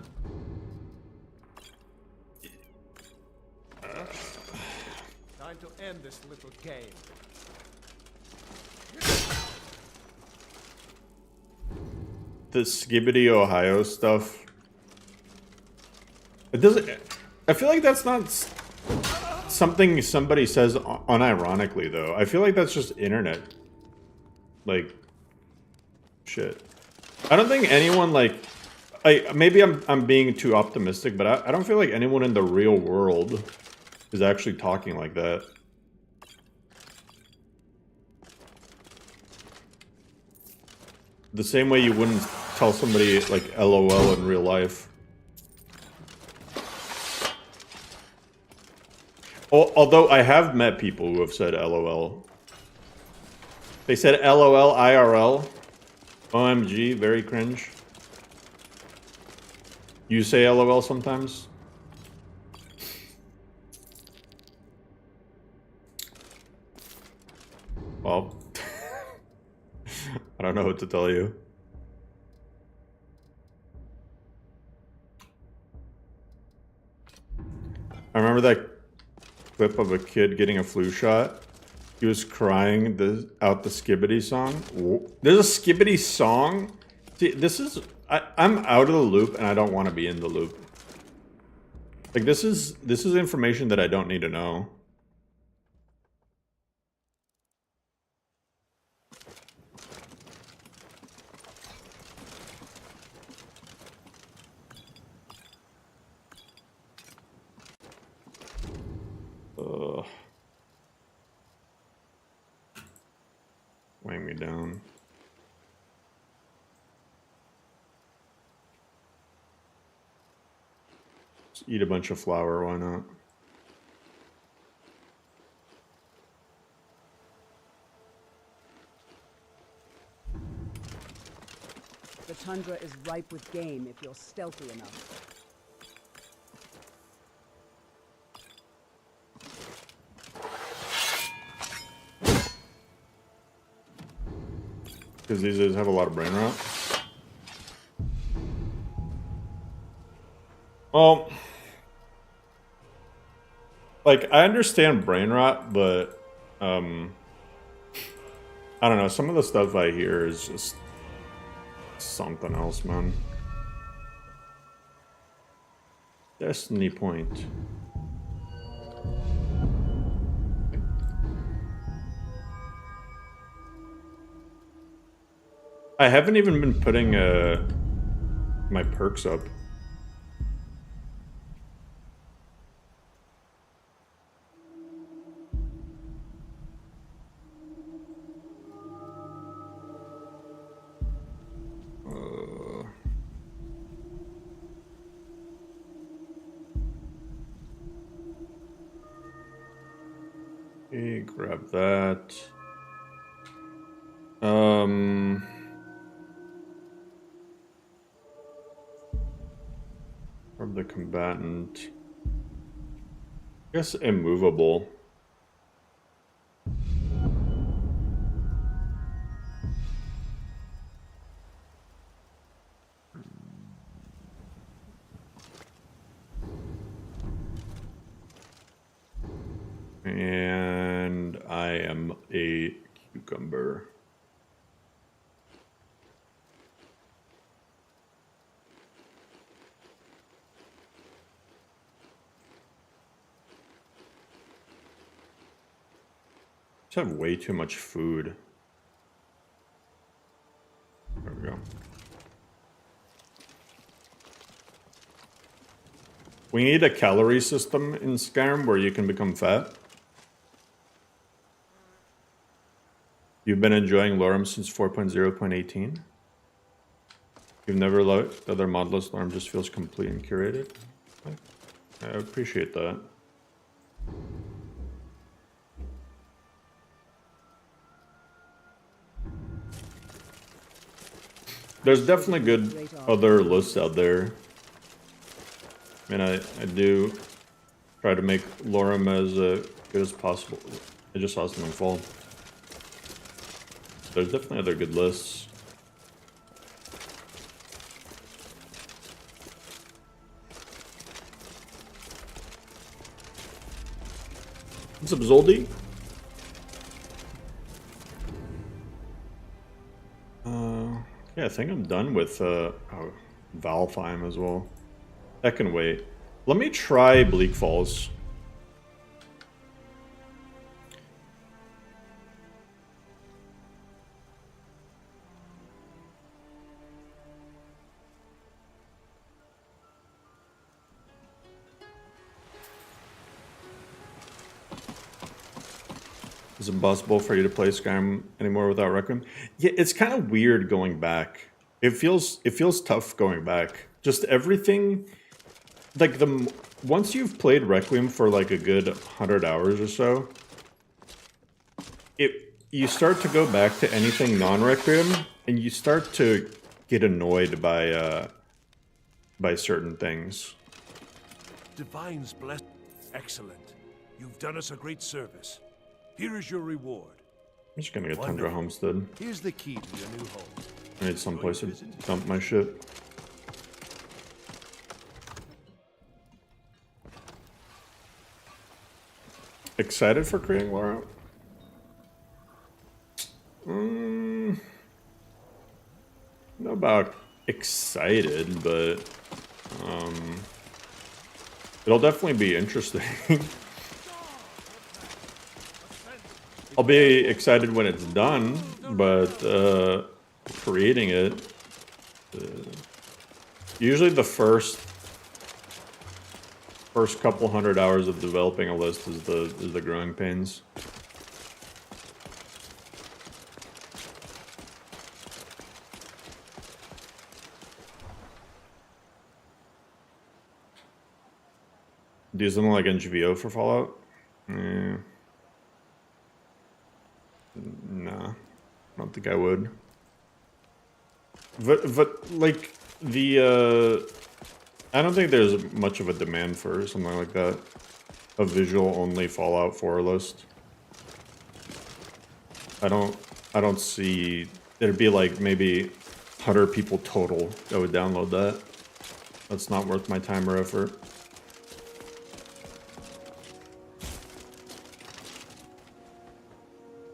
Time to end this little game. the Skibbity Ohio stuff, it doesn't. I feel like that's not something somebody says unironically, though. I feel like that's just internet, like, shit. I don't think anyone like. Maybe I'm being too optimistic, but I don't feel like anyone in the real world is actually talking like that. The same way you wouldn't tell somebody like LOL in real life. Although I have met people who have said LOL. They said LOL IRL. OMG, very cringe. You say LOL sometimes? Well, I don't know what to tell you. I remember that clip of a kid getting a flu shot. He was crying out the Skibbity song. There's a Skibbity song? See, this is... I'm out of the loop and I don't want to be in the loop. Like, this is information that I don't need to know. Weighing me down. Just eat a bunch of flour, why not? The tundra is ripe with game if you're stealthy enough. Because these guys have a lot of brain rot. Well, like, I understand brain rot, but I don't know, some of the stuff I hear is just something else, man. Destiny point. I haven't even been putting my perks up. Okay, grab that. From the combatant. I guess immovable. And I am a cucumber. have way too much food. There we go. We need a calorie system in Skyrim where you can become fat. You've been enjoying LoreRim since 4.0.18. You've never liked other modless. LoreRim just feels complete and curated. I appreciate that. There's definitely good other lists out there. I mean, I do try to make LoreRim as good as possible. I just saw something fall. There's definitely other good lists. What's up, Zoldy? Yeah, I think I'm done with Valheim as well. That can wait. Let me try Bleak Falls. Is it possible for you to play Skyrim anymore without Requiem? Yeah, it's kind of weird going back. It feels tough going back. Just everything, like once you've played Requiem for like a good 100 hours or so, you start to go back to anything non-Requiem, and you start to get annoyed by certain things. Divine's blessed. Excellent. You've done us a great service. Here is your reward. I'm just gonna get Tundra Homestead. Here's the key to your new home. I need someplace to dump my shit. Excited for creating Laura? Know about excited, but it'll definitely be interesting. I'll be excited when it's done, but creating it, usually the first couple 100 hours of developing a list is the growing pains. Do something like NGVO for Fallout? Nah, I don't think I would. But like I don't think there's much of a demand for something like that. A visual only Fallout 4 list. I don't see. There'd be like maybe 100 people total that would download that. That's not worth my time or effort.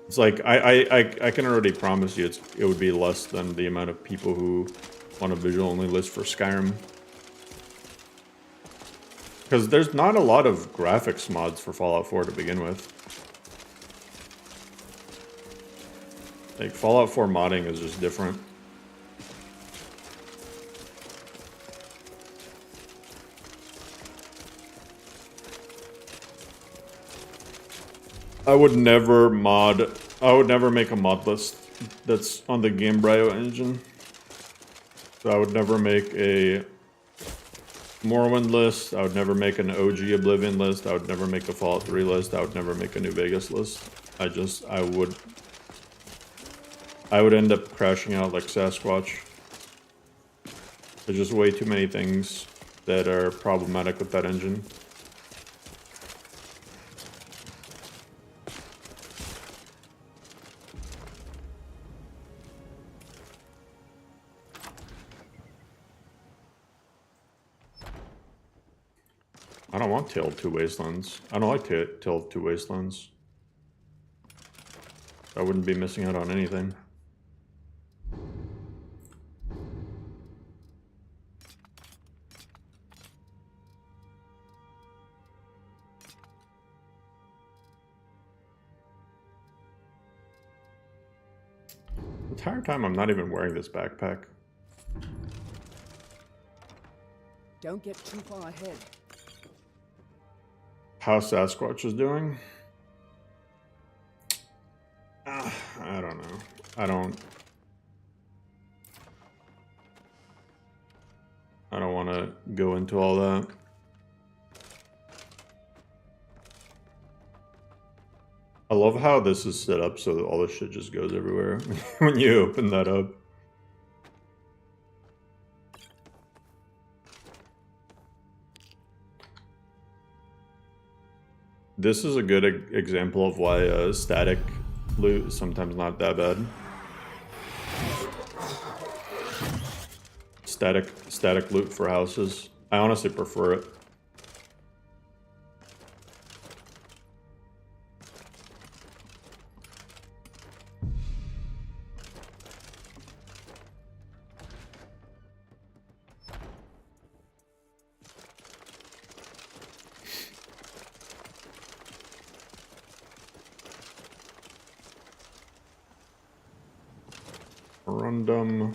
It's like I can already promise you it would be less than the amount of people who want a visual only list for Skyrim. Because there's not a lot of graphics mods for Fallout 4 to begin with. Like Fallout 4 modding is just different. I would never make a mod list that's on the Gamebryo engine. So I would never make a Morrowind list, I would never make an OG Oblivion list, I would never make a Fallout 3 list, I would never make a New Vegas list. I would end up crashing out like Sasquatch. There's just way too many things that are problematic with that engine. I don't want Tale of Two Wastelands. I don't like Tale of Two Wastelands. I wouldn't be missing out on anything. entire time I'm not even wearing this backpack. Don't get too far ahead. How Sasquatch is doing? I don't know. I don't want to go into all that. I love how this is set up so that all this shit just goes everywhere when you open that up. This is a good example of why static loot is sometimes not that bad. Static loot for houses. I honestly prefer it. Random.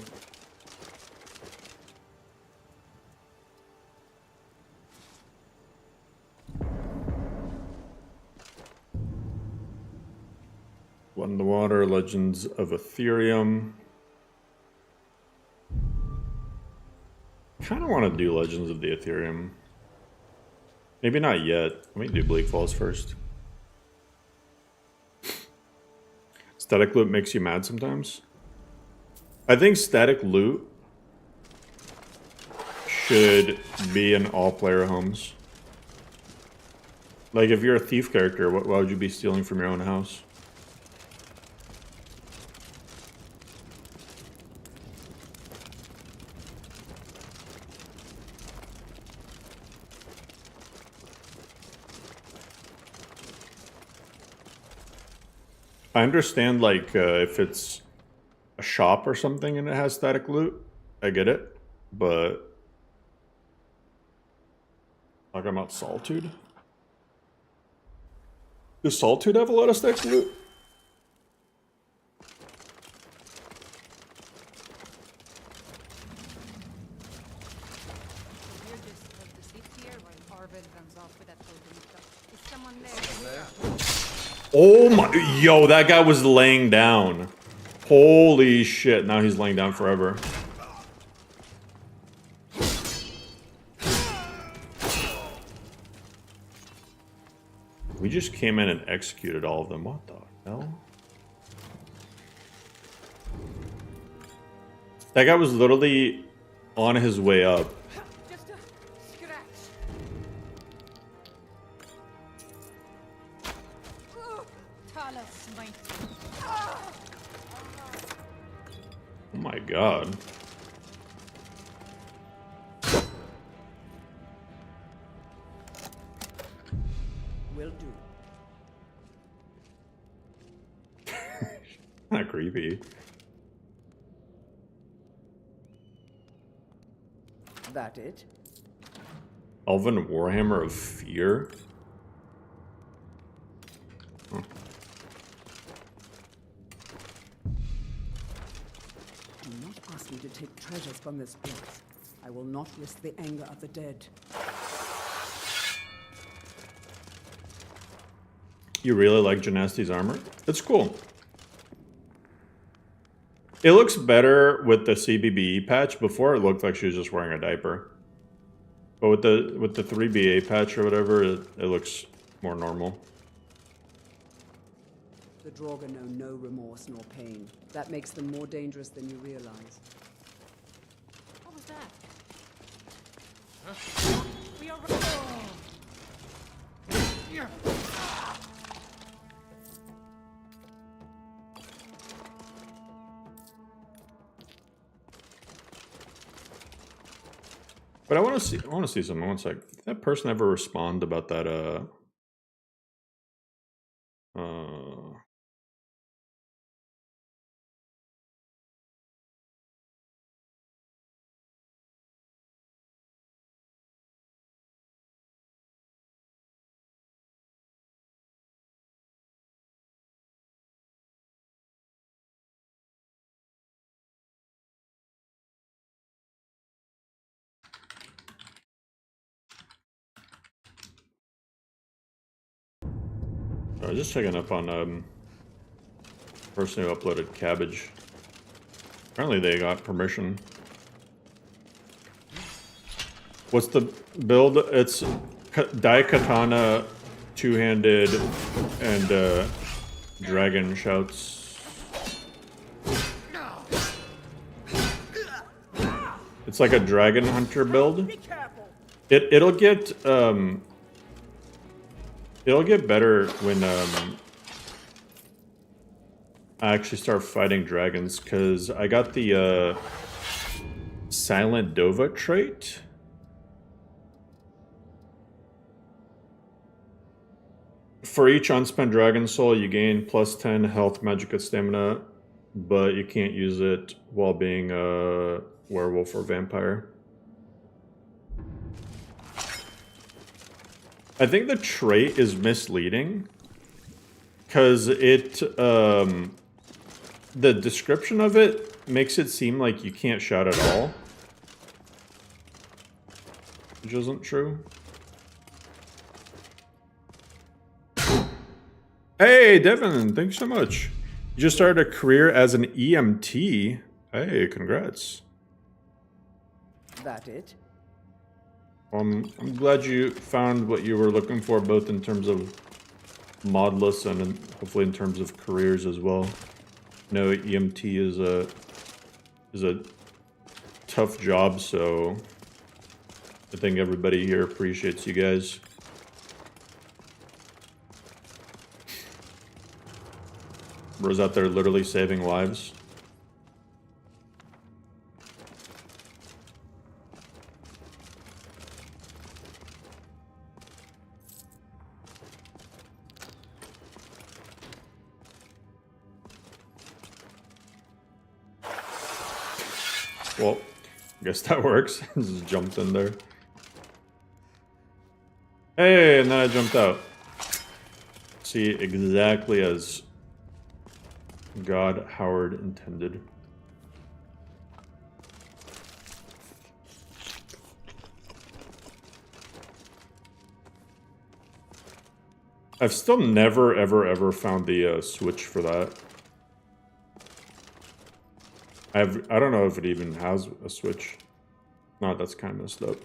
Blood in the Water, Legends of Ethereum. Kind of want to do Legends of the Ethereum. Maybe not yet. Let me do Bleak Falls first. Static loot makes you mad sometimes. I think static loot should be in all player homes. Like, if you're a thief character, why would you be stealing from your own house? I understand, like, if it's a shop or something and it has static loot, I get it, but talking about Solitude? Does Solitude have a lot of static loot? We're just supposed to sit here while Arvid runs off with that totem stuff. Is someone there? Oh my, yo, that guy was laying down. Holy shit, now he's laying down forever. We just came in and executed all of them. What the hell? That guy was literally on his way up. Just a scratch. Talos might. Oh my god. Will do. Kinda creepy. That it? Elven Warhammer of Fear? Huh. Do not ask me to take treasures from this place. I will not risk the anger of the dead. You really like Genasti's armor? It's cool. It looks better with the CBBE patch. Before it looked like she was just wearing a diaper. But with the 3BA patch or whatever, it looks more normal. The Draugr know no remorse nor pain. That makes them more dangerous than you realize. What was that? Huh? We are. But I want to see something. One sec. Did that person ever respond about that? I was just checking up on person who uploaded Cabbage. Apparently they got permission. What's the build? It's Daikatana, two-handed, and dragon shouts. It's like a dragon hunter build. It'll get better when I actually start fighting dragons, because I got the Silent Dova trait. For each unspent dragon soul, you gain plus 10 health, magic, and stamina, but you can't use it while being a werewolf or vampire. I think the trait is misleading, because the description of it makes it seem like you can't shout at all, which isn't true. Hey, Devin, thanks so much. You just started a career as an EMT. Hey, congrats. That it? I'm glad you found what you were looking for, both in terms of modless and hopefully in terms of careers as well. No, EMT is a tough job, so I think everybody here appreciates you guys. Bro's out there literally saving lives. Well, I guess that works. Just jumped in there. Hey, and then I jumped out. See, exactly as God Howard intended. I've still never, ever found the switch for that. I don't know if it even has a switch. No, that's kind of messed up.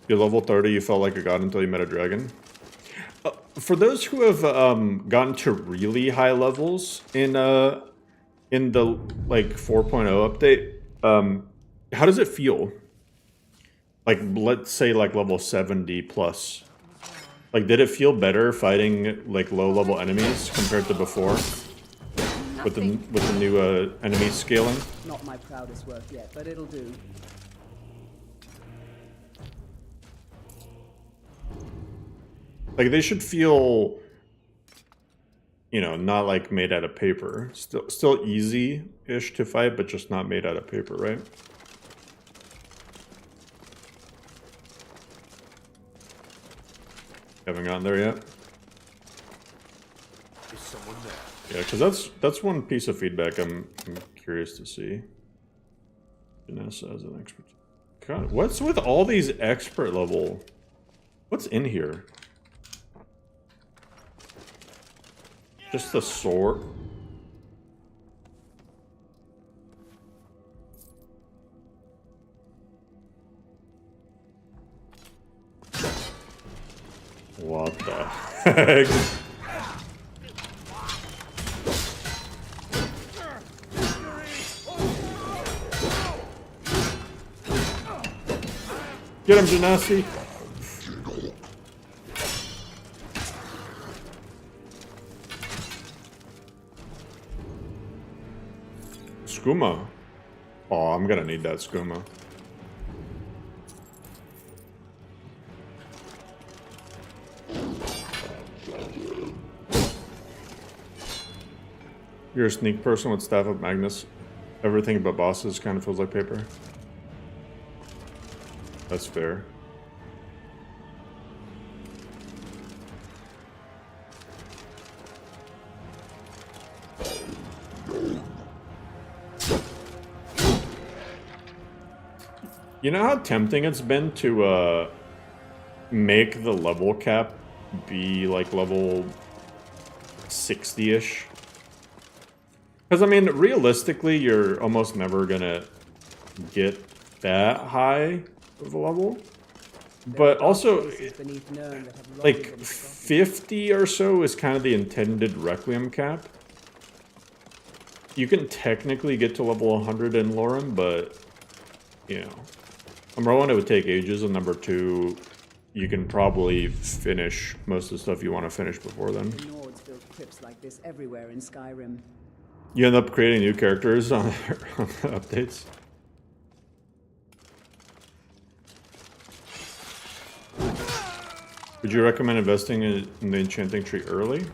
You're level 30, you felt like a god until you met a dragon. For those who have gotten to really high levels in the like 4.0 update, how does it feel? Like, let's say like level 70 plus. Like, did it feel better fighting like low level enemies compared to before? With the new enemy scaling? Not my proudest work yet, but it'll do. Like, they should feel, you know, not like made out of paper. Still easy-ish to fight, but just not made out of paper, right? Haven't gotten there yet. Is someone there? Yeah, because that's one piece of feedback I'm curious to see. Vanessa as an expert. God, what's with all these expert level? What's in here? Just the sword. What the heck? Get him, Genasi. Skooma. Oh, I'm gonna need that skooma. You're a sneak person with Staff of Magnus. Everything but bosses kind of feels like paper. That's fair. You know how tempting it's been to make the level cap be like level 60-ish? Because I mean, realistically, you're almost never gonna get that high of a level. But also, like 50 or so is kind of the intended Requiem cap. You can technically get to level 100 in LoreRim, but, you know, number one, it would take ages, and number two, you can probably finish most of the stuff you want to finish before then. Nords built crypts like this everywhere in Skyrim. You end up creating new characters on the updates. Would you recommend investing in the enchanting tree early?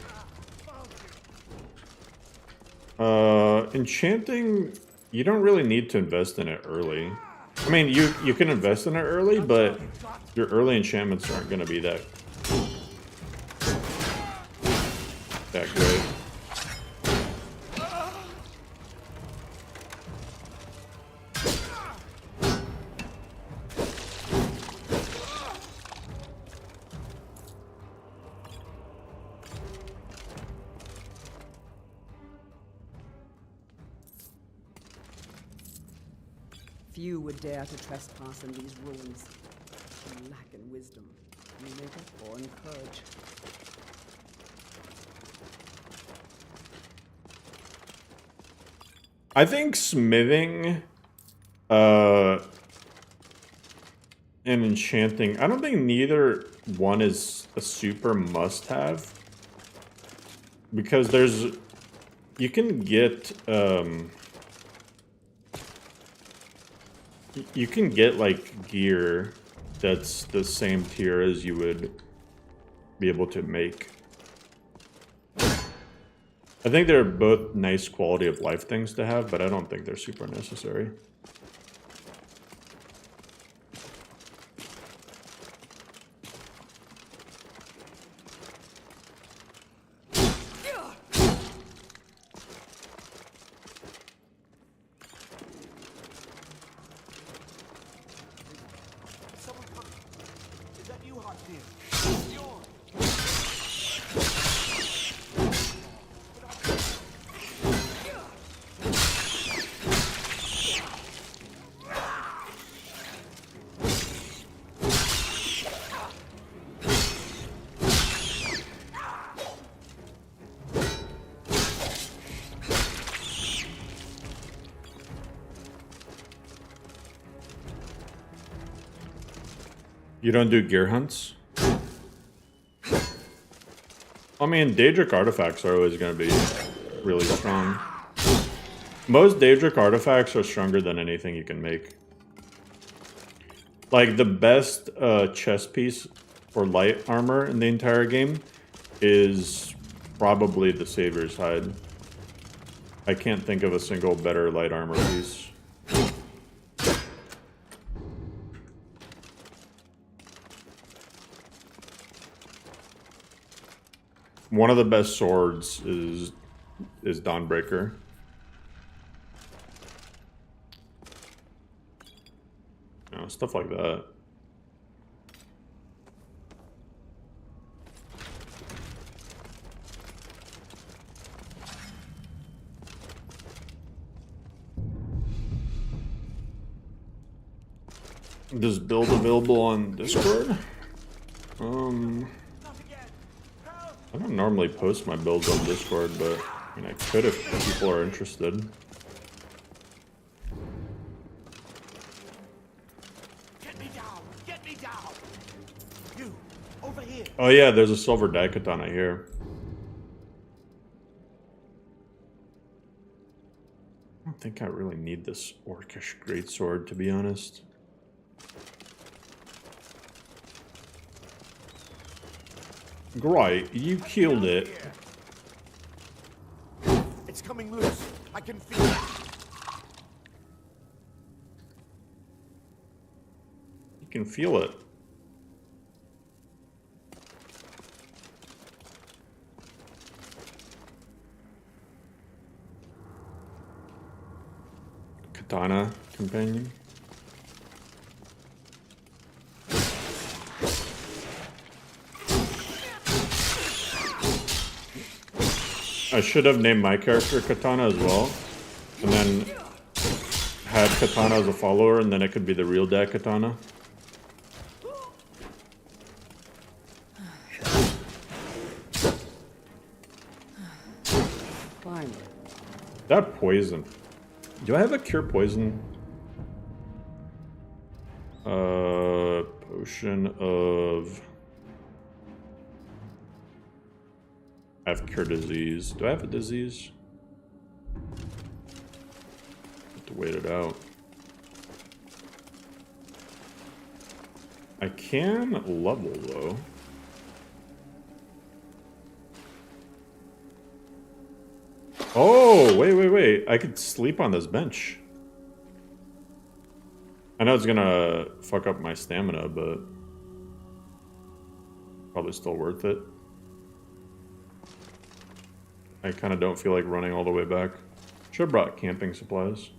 Enchanting, you don't really need to invest in it early. I mean, you can invest in it early, but your early enchantments aren't going to be that great. Few would dare to trespass in these ruins. You lack in wisdom. You make up or encourage. I think smithing and enchanting, I don't think neither one is a super must-have. Because you can get, you can get, like, gear that's the same tier as you would be able to make. I think they're both nice quality of life things to have, but I don't think they're super necessary. You don't do gear hunts? I mean, Daedric artifacts are always going to be really strong. Most Daedric artifacts are stronger than anything you can make. Like, the best chest piece for light armor in the entire game is probably the Savior's Hide. I can't think of a single better light armor piece. One of the best swords is Dawnbreaker. You know, stuff like that. This build available on Discord? I don't normally post my builds on Discord, but I mean, I could if people are interested. Get me down! Get me down! You, over here! Oh yeah, there's a silver Daikatana here. I don't think I really need this Orcish greatsword, to be honest. Great, you killed it. It's coming loose. I can feel it. You can feel it. Katana companion. I should have named my character Katana as well. And then had Katana as a follower, and then it could be the real dad Katana. Finally. That poison. Do I have a cure poison? Potion of... I have cure disease. Do I have a disease? Have to wait it out. I can level though. Oh, wait. I could sleep on this bench. I know it's gonna fuck up my stamina, but probably still worth it. I kind of don't feel like running all the way back. Should have brought camping supplies.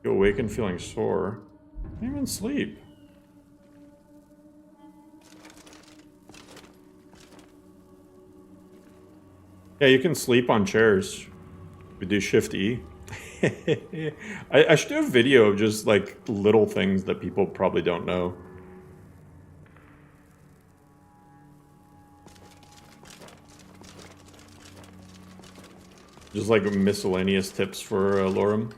You awaken feeling sore. Can't even sleep. Yeah, you can sleep on chairs. We do Shift E. I should do a video of just like little things that people probably don't know. Just like miscellaneous tips for LoreRim.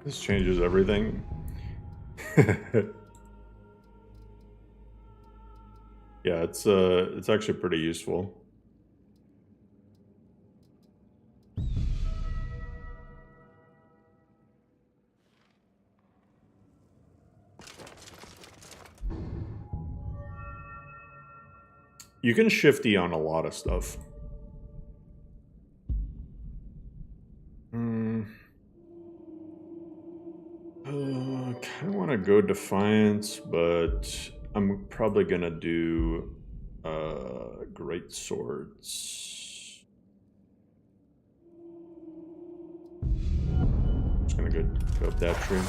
This changes everything. Yeah, it's actually pretty useful. You can Shift E on a lot of stuff. I kind of want to go Defiance, but I'm probably gonna do Great Swords. Just gonna go up that tree.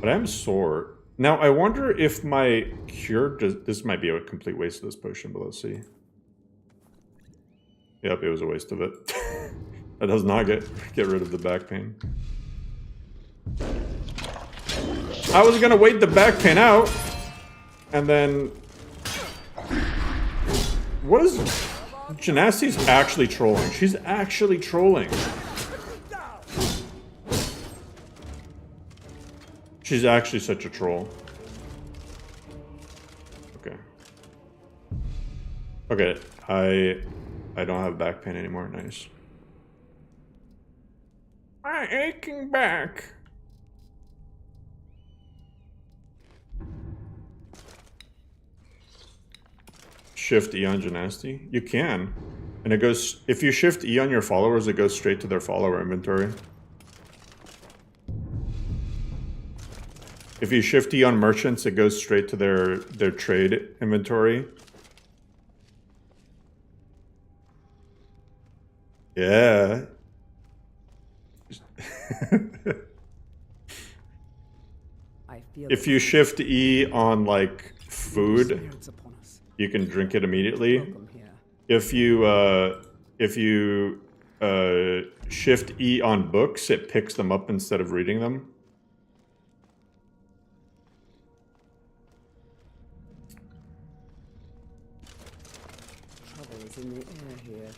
But I'm sore. Now I wonder if my cure does. This might be a complete waste of this potion, but let's see. Yep, it was a waste of it. That does not get rid of the back pain. I was gonna wait the back pain out, and then what is Gymnasty's actually trolling? She's actually trolling. She's actually such a troll. Okay. Okay, I don't have back pain anymore. Nice. My aching back. Shift E on Gymnasty? You can. And it goes, if you Shift E on your followers, it goes straight to their follower inventory. If you Shift E on merchants, it goes straight to their trade inventory. Yeah. If you Shift E on like food, you can drink it immediately. If you Shift E on books, it picks them up instead of reading them. Trouble is in the air here.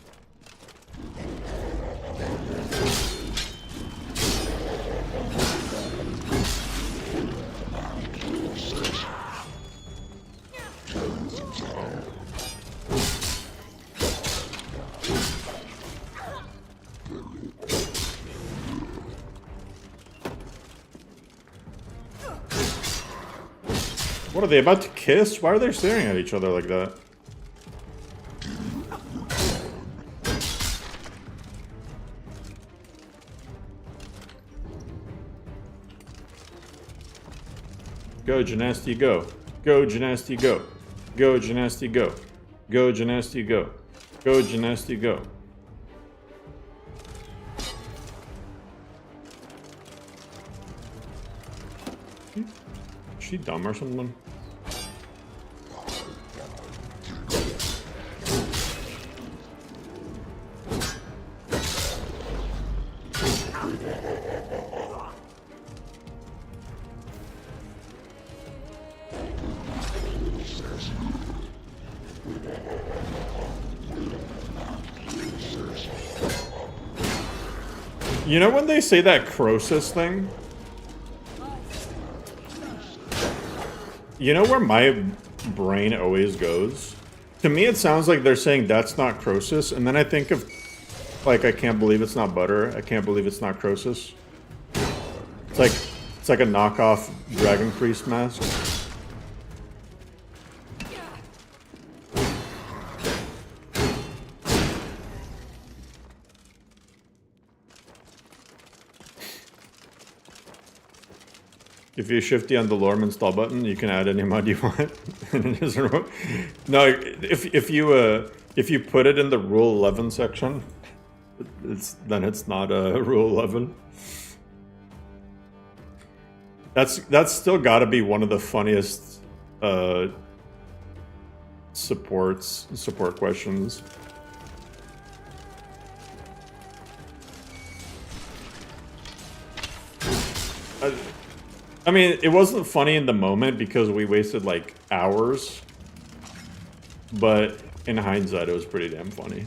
What are they about to kiss? Why are they staring at each other like that? Go, Genasti, go. Go, Genasti, go. Go, Genasti, go. Go, Genasti, go. Go, Genasti, go. Is she dumb or something? You know when they say that Croesus thing? You know where my brain always goes? To me it sounds like they're saying that's not Croesus, and then I think of, like, I can't believe it's not butter, I can't believe it's not Croesus. It's like a knockoff Dragon Priest mask. If you shifty on the LoreRim install button, you can add any mod you want. No, if you put it in the Rule 11 section, then it's not a Rule 11. That's still got to be one of the funniest support questions. I mean, it wasn't funny in the moment because we wasted like hours, but in hindsight, it was pretty damn funny.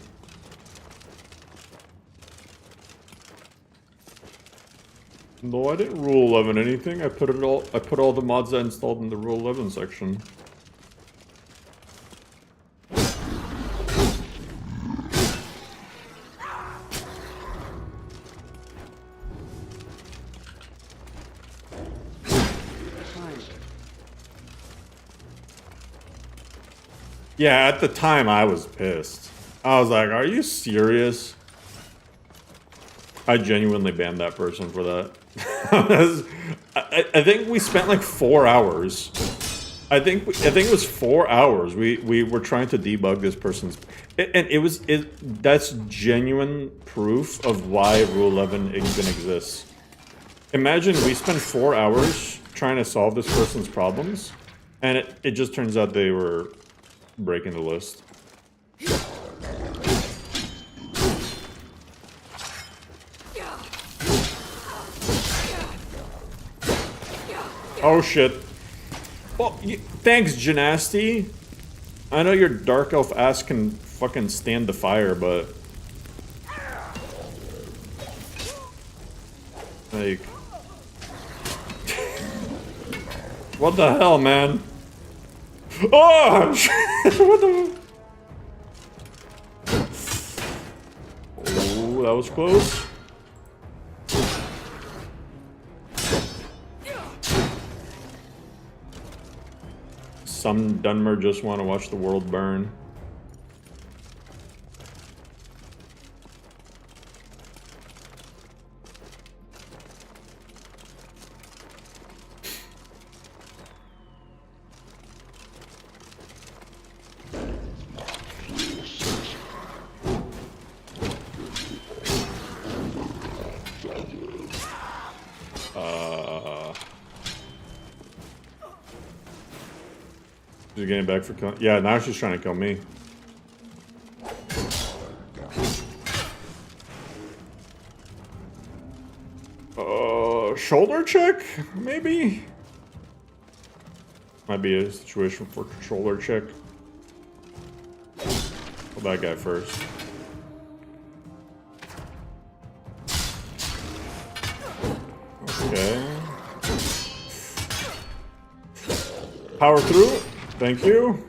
No, I didn't Rule 11 anything. I put all the mods I installed in the Rule 11 section. Yeah, at the time I was pissed. I was like, are you serious? I genuinely banned that person for that. I think we spent like 4 hours. I think it was 4 hours. We were trying to debug this person's, and that's genuine proof of why Rule 11 even exists. Imagine we spent 4 hours trying to solve this person's problems, and it just turns out they were breaking the list. Oh shit. Well, thanks, Genasti. I know your dark elf ass can fucking stand the fire, but like, what the hell, man? Oh shit! What the? Oh, that was close. Some Dunmer just want to watch the world burn. She's getting back for kill. Yeah, now she's trying to kill me. Shoulder check? Maybe? Might be a situation for shoulder check. Kill that guy first. Okay. Power through. Thank you.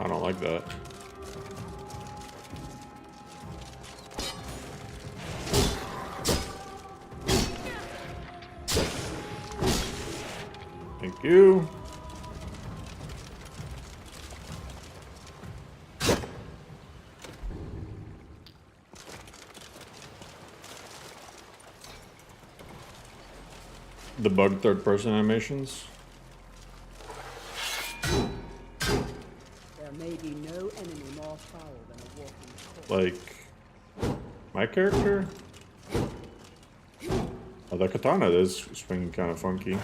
I don't like that. Thank you. Debug third-person animations. There may be no enemy more foul than a walking corpse. Like my character. Oh, the katana is swinging kind of funky.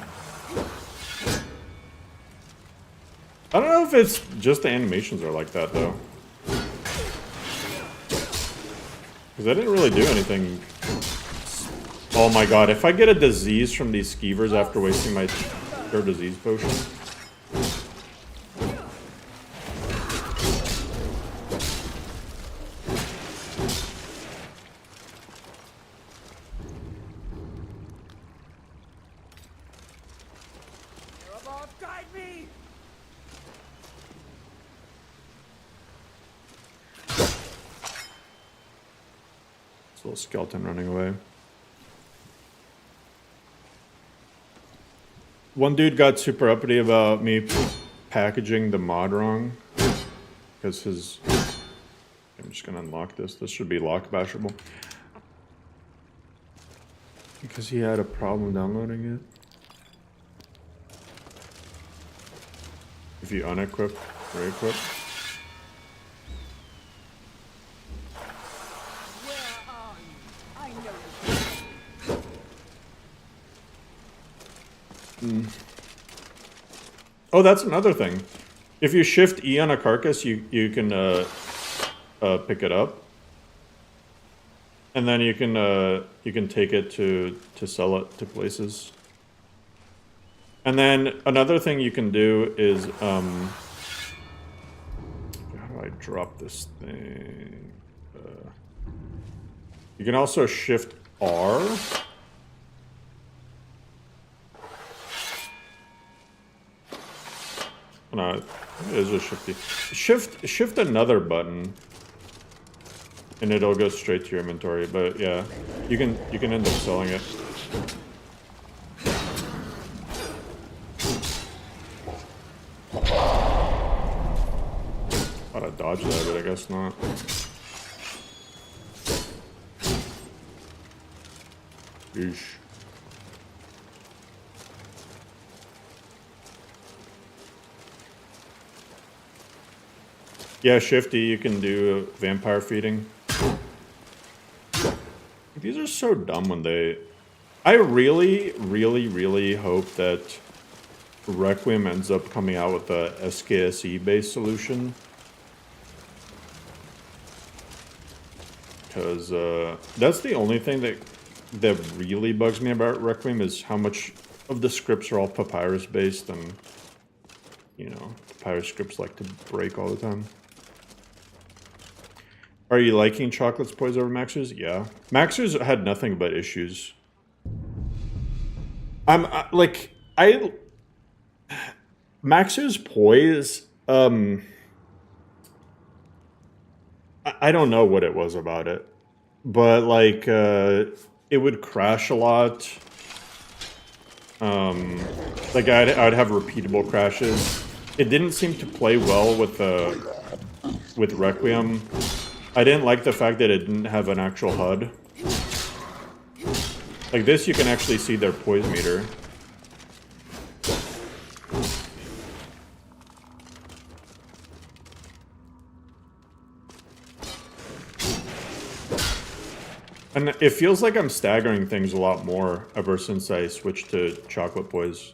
I don't know if it's just the animations are like that though. Because I didn't really do anything. Oh my god, if I get a disease from these skeevers after wasting my cure disease potion. Guide me! This little skeleton running away. One dude got super uppity about me packaging the mod wrong. Because his... I'm just gonna unlock this. This should be lock bashable. Because he had a problem downloading it. If you unequip, re-equip. Oh, that's another thing. If you shift E on a carcass, you can pick it up, and then you can take it to sell it to places. And then another thing you can do is how do I drop this thing? You can also shift R. No, it is just shifty. Shift another button, and it'll go straight to your inventory. But yeah, you can end up selling it. Thought I'd dodge that, but I guess not. Yeesh. Yeah, shifty, you can do vampire feeding. These are so dumb when they... I really, really, really hope that Requiem ends up coming out with a SKSE-based solution. Because that's the only thing that really bugs me about Requiem is how much of the scripts are all papyrus-based, and, you know, papyrus scripts like to break all the time. Are you liking Chocolate's Poise over Max's? Yeah. Max's had nothing but issues. Max's Poise, I don't know what it was about it, but like, it would crash a lot. Like I'd have repeatable crashes. It didn't seem to play well with Requiem. I didn't like the fact that it didn't have an actual HUD. Like this, you can actually see their poise meter. And it feels like I'm staggering things a lot more ever since I switched to Chocolate Poise.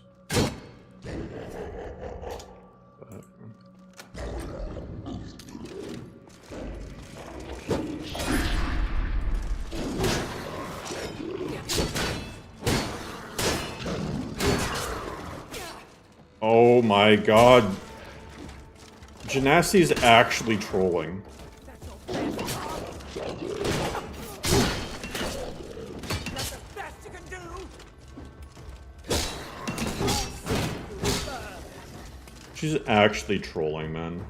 Oh my god. Genasti's actually trolling. She's actually trolling, man.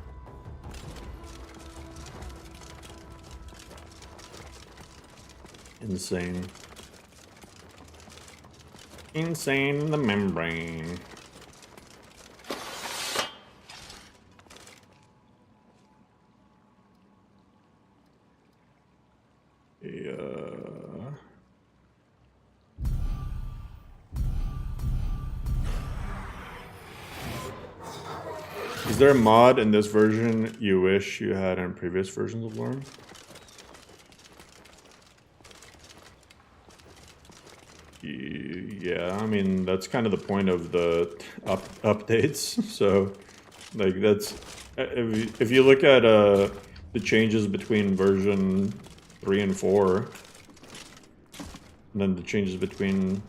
Insane. Insane in the membrane. Is there a mod in this version you wish you had in previous versions of LoreRim? Yeah, I mean, that's kind of the point of the updates. So, like, that's... If you look at the changes between version 3 and 4, and then the changes between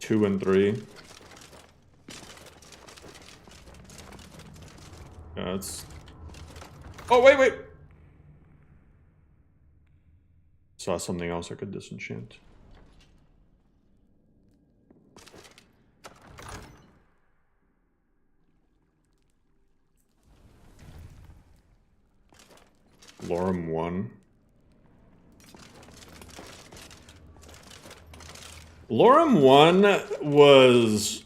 2 and 3... Yeah, it's... Oh, wait! Saw something else I could disenchant. LoreRim 1. LoreRim 1 was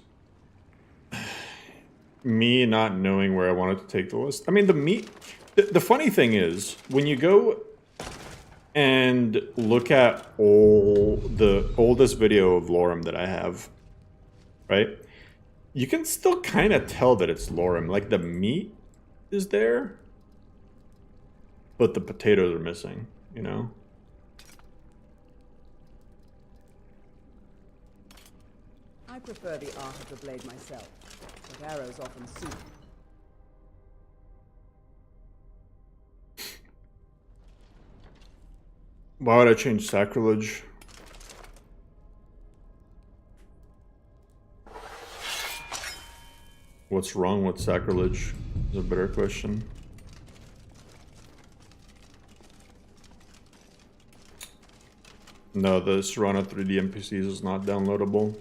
me not knowing where I wanted to take the list. I mean, the funny thing is, when you go and look at the oldest video of LoreRim that I have, right? You can still kind of tell that it's LoreRim. Like, the meat is there, but the potatoes are missing, you know? I prefer the art of the blade myself, but arrows often suit. Why would I change sacrilege? What's wrong with sacrilege is a better question. No, the Serrano 3D NPCs is not downloadable.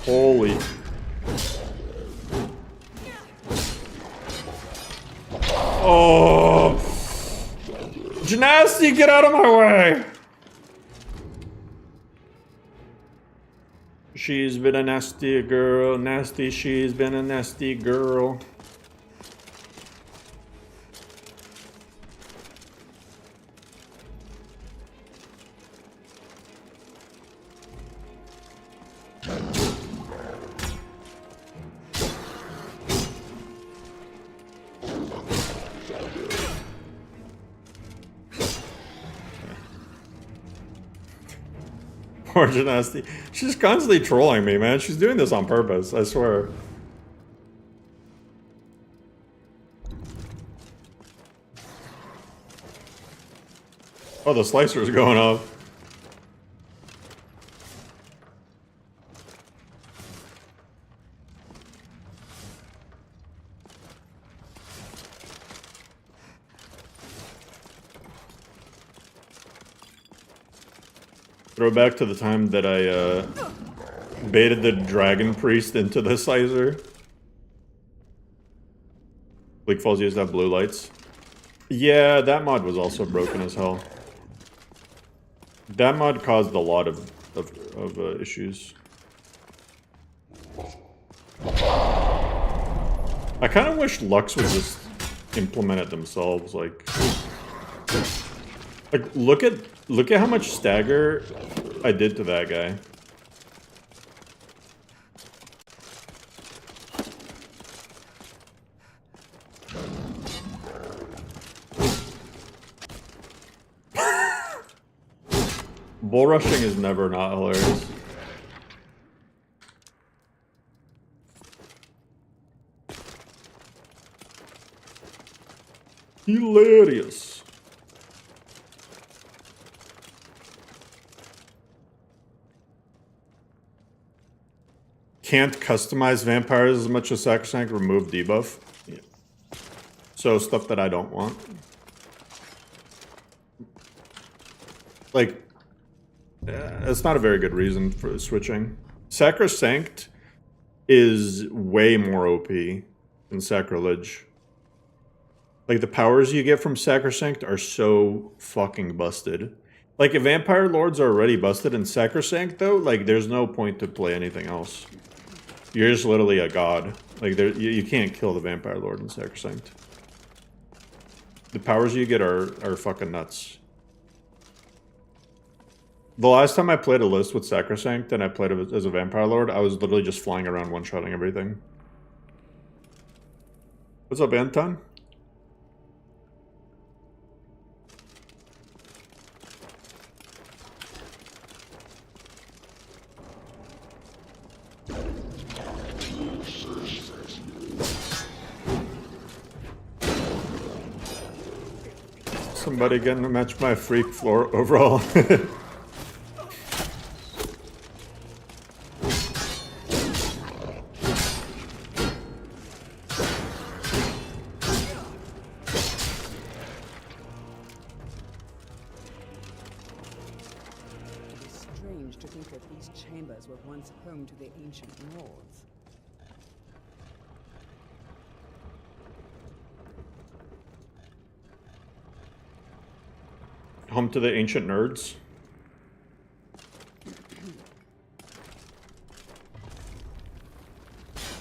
Holy. Oh. Gymnasty, get out of my way. She's been a nasty girl. Nasty, she's been a nasty girl. Poor Gymnasty. She's constantly trolling me, man. She's doing this on purpose, I swear. Oh, the slicer's going off. Throw back to the time that I baited the Dragon Priest into the Sizer. Bleak Falls used to have blue lights. Yeah, that mod was also broken as hell. That mod caused a lot of issues. I kind of wish Lux would just implement it themselves. Like look at how much stagger I did to that guy. Bull rushing is never not hilarious. Hilarious. Can't customize vampires as much as Sacrosanct, remove debuff. Yeah. So stuff that I don't want. Like, that's not a very good reason for switching. Sacrosanct is way more OP than Sacrilege. Like, the powers you get from Sacrosanct are so fucking busted. Like, if Vampire Lords are already busted in Sacrosanct, though, like, there's no point to play anything else. You're just literally a god. Like, you can't kill the Vampire Lord in Sacrosanct. The powers you get are fucking nuts. The last time I played a list with Sacrosanct and I played it as a Vampire Lord, I was literally just flying around one-shotting everything. What's up, Anton? Somebody getting to match my freak floor overall. Strange to think that these chambers were once home to the ancient lords. Home to the ancient nerds.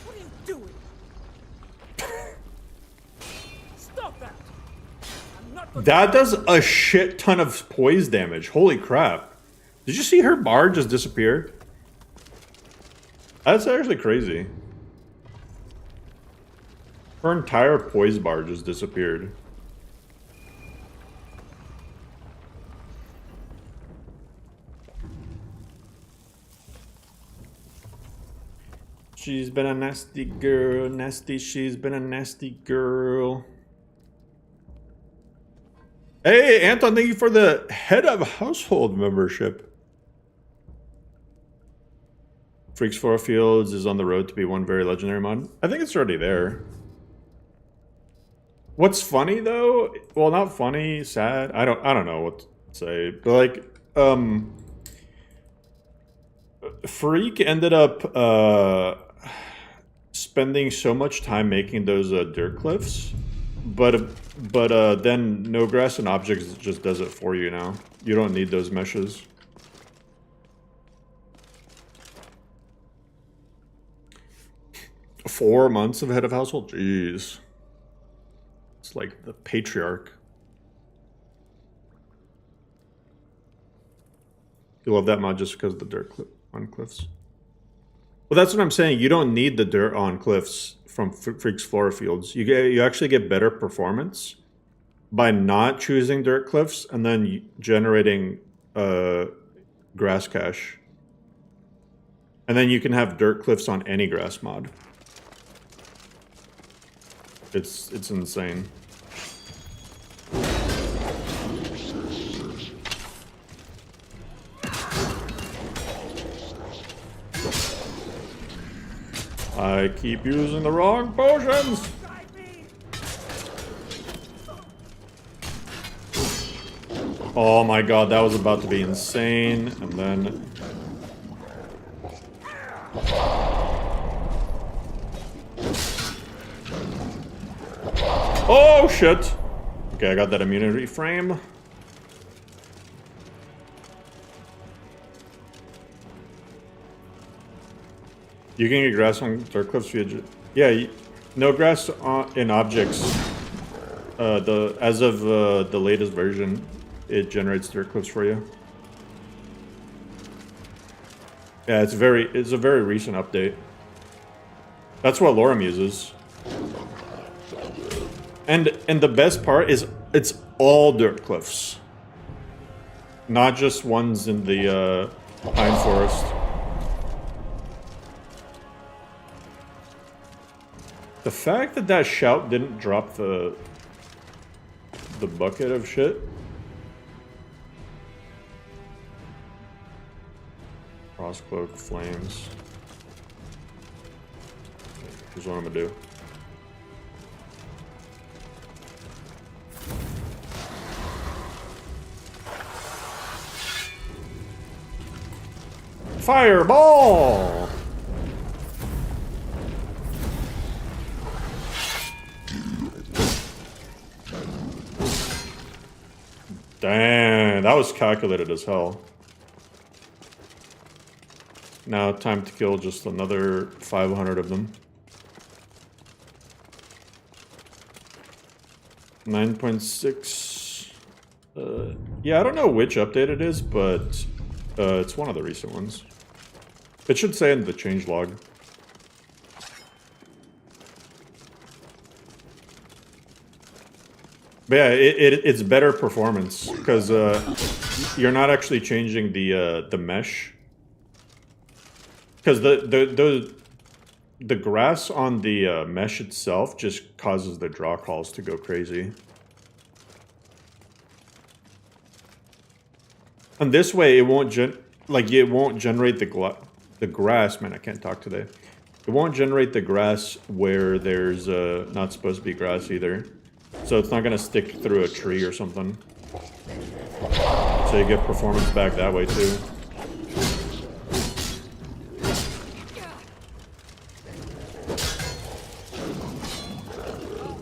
What are you doing? Stop that! I'm not going That does a shit ton of poise damage. Holy crap. Did you see her bar just disappear? That's actually crazy. Her entire poise bar just disappeared. She's been a nasty girl, nasty, she's been a nasty girl. Hey, Anton, thank you for the head of household membership. Freaks 4 Fields is on the road to be one very legendary mod. I think it's already there. What's funny though? Well, not funny, sad. I don't know what to say, but like, Freak ended up spending so much time making those dirt cliffs, but then no grass and objects just does it for you now. You don't need those meshes. Four months of head of household? Jeez. It's like the patriarch. You love that mod just because of the dirt on cliffs. Well, that's what I'm saying. You don't need the dirt on cliffs from Freaks Flora Fields. You actually get better performance by not choosing dirt cliffs and then generating grass cache. And then you can have dirt cliffs on any grass mod. It's insane. I keep using the wrong potions! Oh my god, that was about to be insane, and then... Oh shit! Okay, I got that immunity frame. You can get grass on dirt cliffs via... Yeah, no grass in objects. As of the latest version, it generates dirt cliffs for you. Yeah, it's a very recent update. That's what LoreRim uses. And the best part is it's all dirt cliffs. Not just ones in the pine forest. The fact that that shout didn't drop the bucket of shit. Crosscloak flames. Okay, here's what I'm gonna do. Fireball! Damn. man, that was calculated as hell. Now time to kill just another 500 of them. 9.6. Yeah, I don't know which update it is, but it's one of the recent ones. It should say in the changelog. But yeah, it's better performance because you're not actually changing the mesh. Because the grass on the mesh itself just causes the draw calls to go crazy. And this way, it won't generate the grass. Man, I can't talk today. It won't generate the grass where there's not supposed to be grass either. So it's not gonna stick through a tree or something. So you get performance back that way too.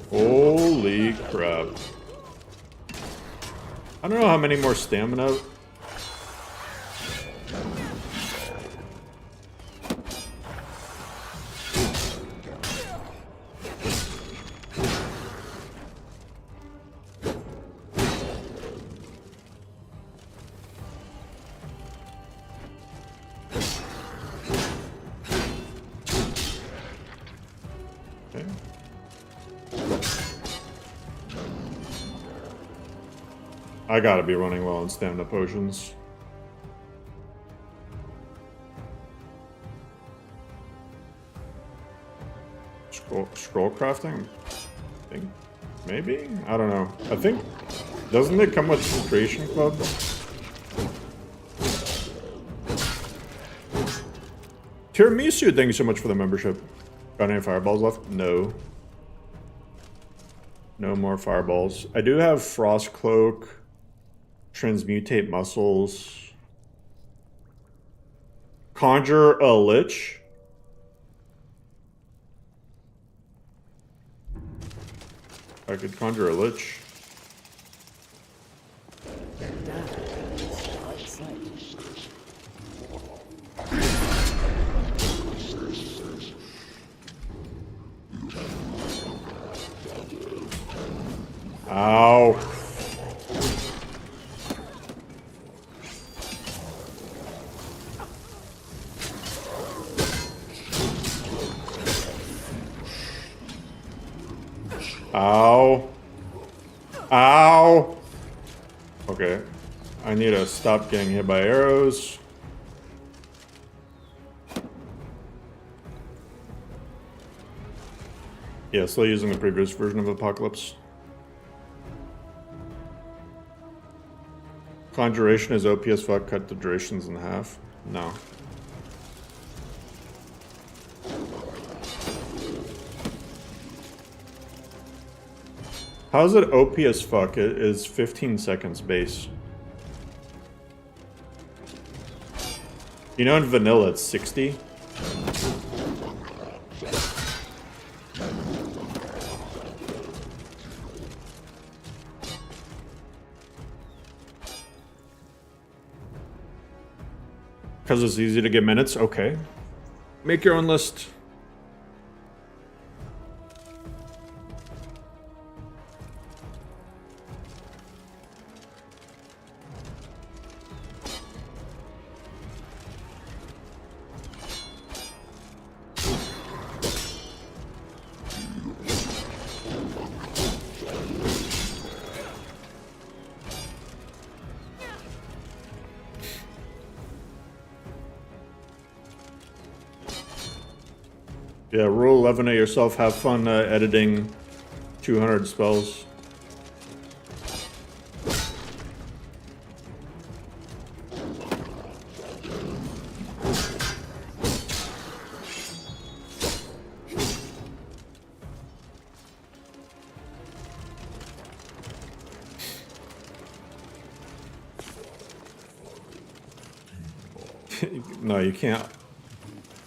Holy crap. I don't know how many more stamina. I gotta be running low on stamina potions. Scroll crafting? I think maybe? I don't know. I think doesn't it come with Creation Club? Tiramisu, thank you so much for the membership. Got any fireballs left? No. No more fireballs. I do have Frost Cloak. Transmutate muscles. Conjure a lich. I could conjure a lich. Ow. Ow. Ow. Okay. I need to stop getting hit by arrows. Yeah, still using the previous version of Apocalypse. Conjuration is OP as fuck, cut the durations in half. No. How's it OP as fuck? It is 15 seconds base. You know in vanilla it's 60? Because it's easy to get minutes? Okay. Make your own list. Yeah, rule 11 it yourself. Have fun editing 200 spells. No, you can't.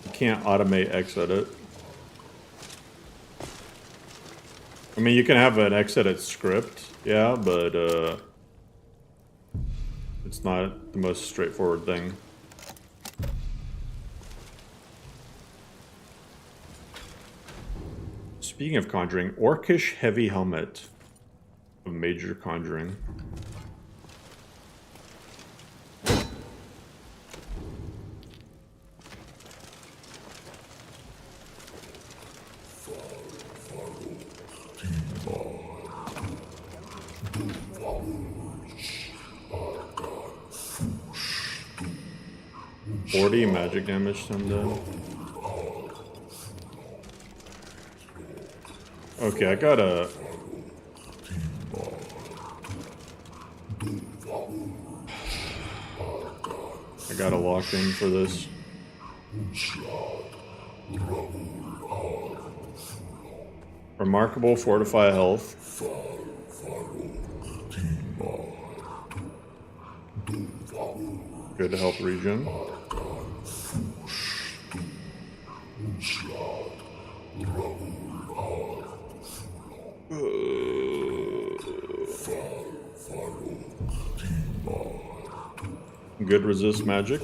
You can't automate X-edit. I mean, you can have an X-edit script, yeah, but It's not the most straightforward thing. Speaking of conjuring, Orcish Heavy Helmet of Major Conjuring. Magic damage someday. Okay, I gotta... lock in for this. Remarkable fortify health. Good health regen. Good resist magic.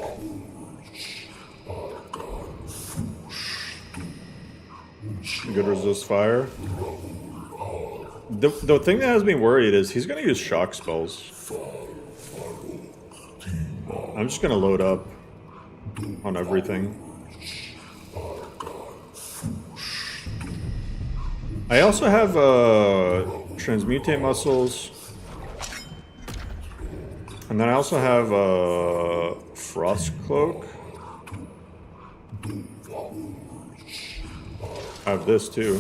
Good resist fire. The thing that has me worried is he's gonna use shock spells. I'm just gonna load up on everything. I also have transmutate muscles. And then I also have Frost Cloak. I have this too.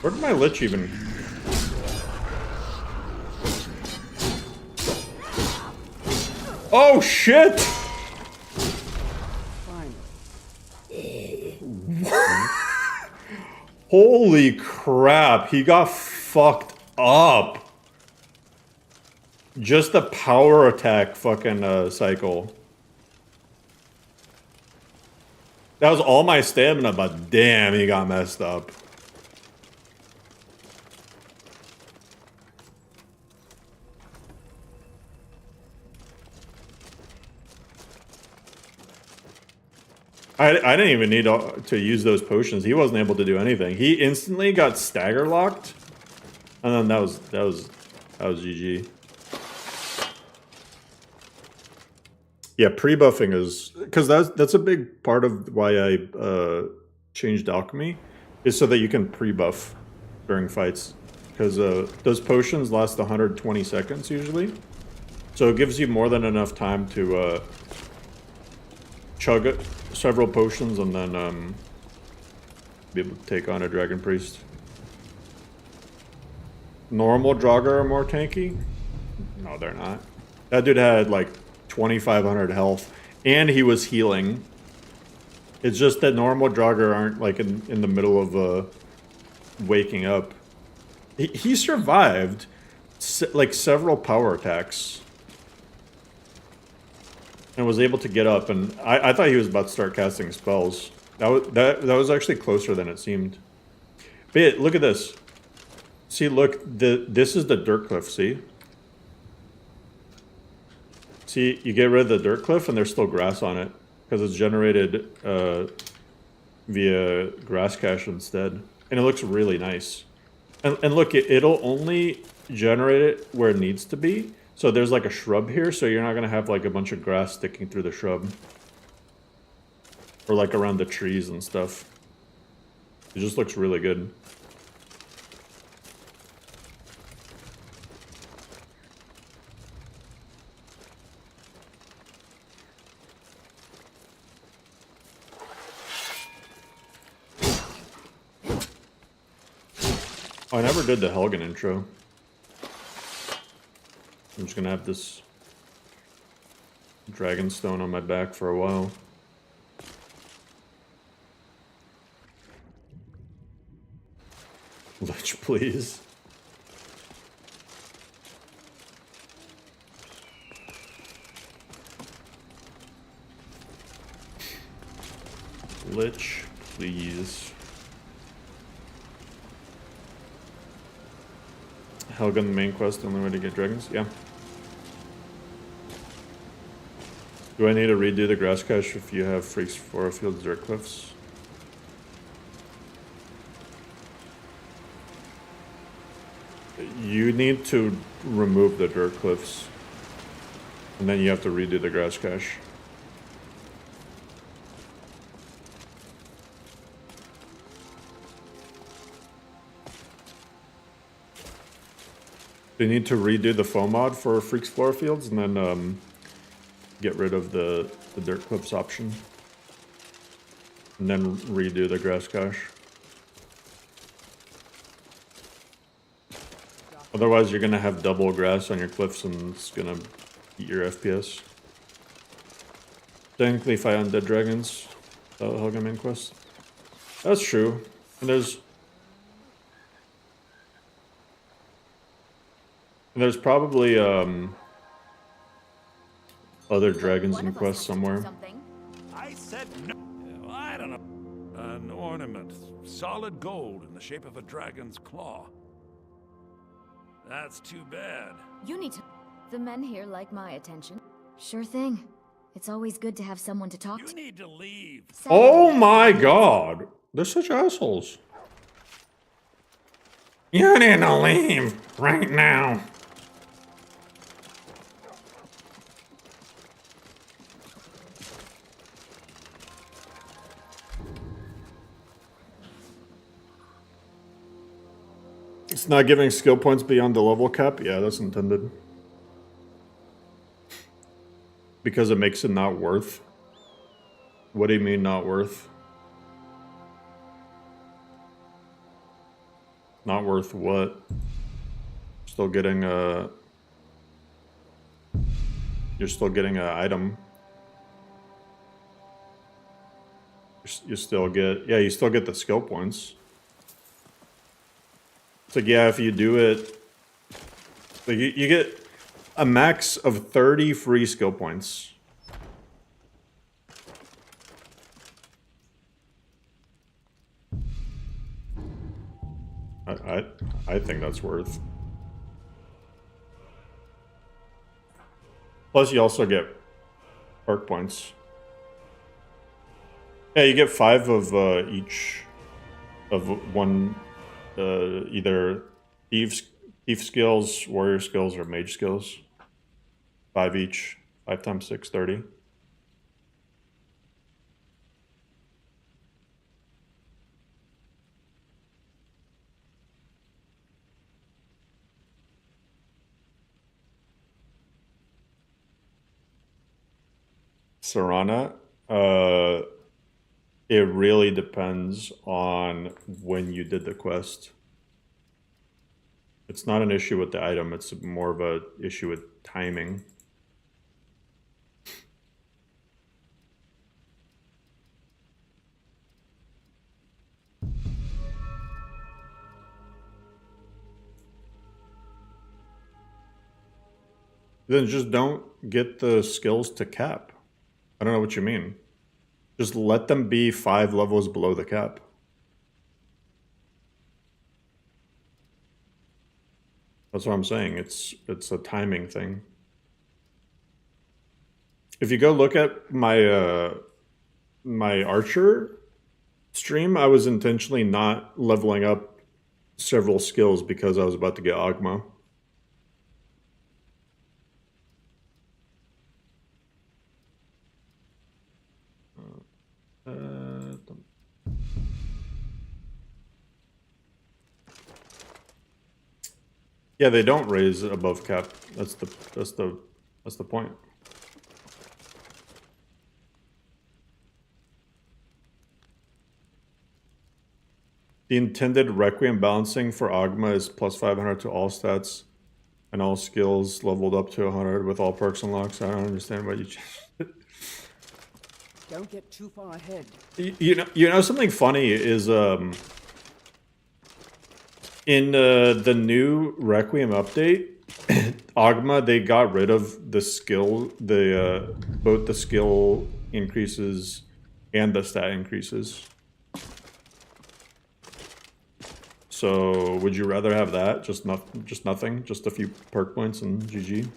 Where did my Lich even... Oh shit! Holy crap, he got fucked up. Just the power attack fucking cycle. That was all my stamina, but damn, he got messed up. I didn't even need to use those potions. He wasn't able to do anything. He instantly got stagger locked, and then that was GG. Yeah, pre-buffing is because that's a big part of why I changed alchemy, is so that you can pre-buff during fights, because those potions last 120 seconds usually, so it gives you more than enough time to chug several potions and then be able to take on a Dragon Priest. Normal Draugr are more tanky? No, they're not. That dude had like 2,500 health, and he was healing. It's just that normal Draugr aren't like in the middle of waking up. He survived like several power attacks. And was able to get up, and I thought he was about to start casting spells. That was actually closer than it seemed. But yeah, look at this. See, look, this is the dirt cliff, see? See, you get rid of the dirt cliff and there's still grass on it, because it's generated via grass cache instead. And it looks really nice. And look, it'll only generate it where it needs to be. So there's like a shrub here, so you're not going to have like a bunch of grass sticking through the shrub. Or like around the trees and stuff. It just looks really good. Oh, I never did the Helgen intro. I'm just gonna have this Dragonstone on my back for a while. Lich, please. Lich, please. Helgen main quest, the only way to get dragons? Yeah. Do I need to redo the grass cache if you have Freaks for Fields Dirt Cliffs? You need to remove the dirt cliffs. And then you have to redo the grass cache. You need to redo the foam mod for Freaks Floor Fields and then get rid of the dirt cliffs option. And then redo the grass cache. Otherwise you're gonna have double grass on your cliffs and it's gonna eat your FPS. Technically fight undead dragons, Helga main quest. That's true. And there's probably other dragons in quest somewhere. I said no. Well, I don't know. An ornament, solid gold in the shape of a dragon's claw. That's too bad. You need to... The men here like my attention. Sure thing. It's always good to have someone to talk to. You need to leave. Oh my god! They're such assholes. You need to leave right now. It's not giving skill points beyond the level cap? Yeah, that's intended. Because it makes it not worth. What do you mean not worth? Not worth what? Still getting a... You're still getting an item. You still get... Yeah, you still get the skill points. It's like, yeah, if you do it... Like, you get a max of 30 free skill points. I think that's worth. Plus you also get perk points. Yeah, you get 5 of each of one either thief skills, warrior skills, or mage skills. 5 each. 5 times 6, 30. Serana, it really depends on when you did the quest. It's not an issue with the item, it's more of an issue with timing. Then just don't get the skills to cap. I don't know what you mean. Just let them be 5 levels below the cap. That's what I'm saying. It's a timing thing. If you go look at my my Archer stream, I was intentionally not leveling up several skills because I was about to get Agma. Yeah, they don't raise above cap. That's the point. The intended Requiem balancing for Agma is plus 500 to all stats and all skills leveled up to 100 with all perks unlocked. So I don't understand what you. Don't get too far ahead. You know something funny is in the new Requiem update, Agma, they got rid of the skill, both the skill increases and the stat increases. So would you rather have that? Just nothing? Just a few perk points and GG?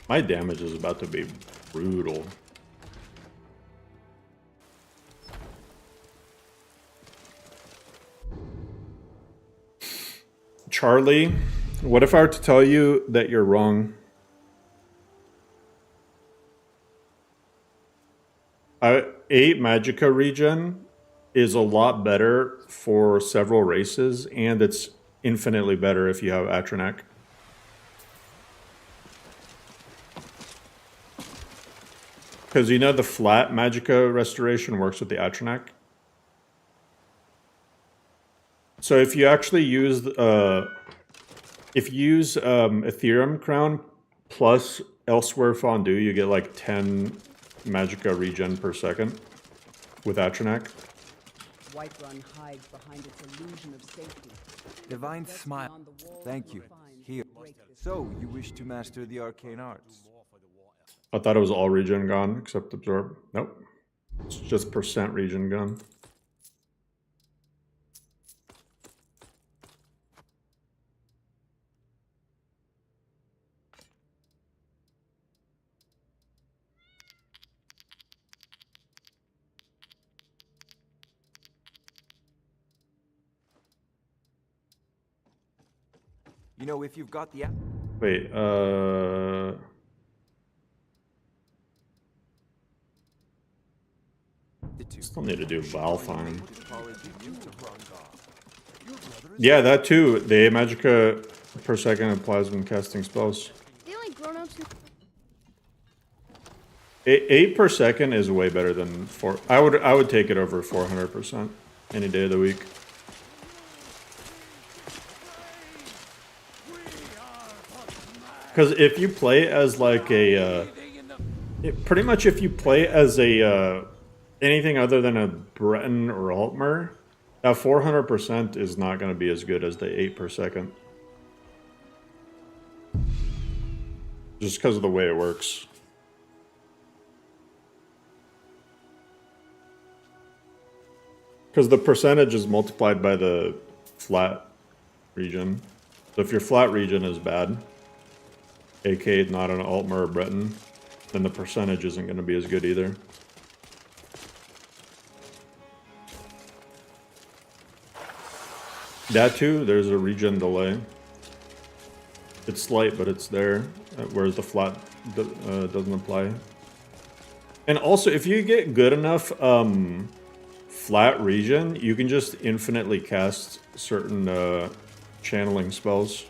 My damage is about to be brutal. Charlie, what if I were to tell you that you're wrong? 8 Magicka regen is a lot better for several races, and it's infinitely better if you have Atronach. Because you know the flat Magicka restoration works with the Atronach. So if you actually use Ethereum Crown plus Elsewhere Fondue, you get like 10 Magicka regen per second with Atronach. Whiterun hides behind its illusion of safety. Divine smile. Thank you. Here. So, you wish to master the arcane arts? I thought it was all regen gone except absorb. Nope. It's just percent regen gone. You know, if you've got the app. Wait, still need to do Valfine. Yeah, that too. The Magicka per second applies when casting spells. The only grown-ups. 8 per second is way better than 4. I would take it over 400% any day of the week. Because if you play as like a, pretty much if you play as a anything other than a Breton or Altmer, that 400% is not going to be as good as the 8 per second. Just because of the way it works. Because the percentage is multiplied by the flat region. So if your flat region is bad, aka not an Altmer or Breton, then the percentage isn't going to be as good either. That too, there's a regen delay. It's slight, but it's there, whereas the flat doesn't apply. And also, if you get good enough flat regen, you can just infinitely cast certain channeling spells.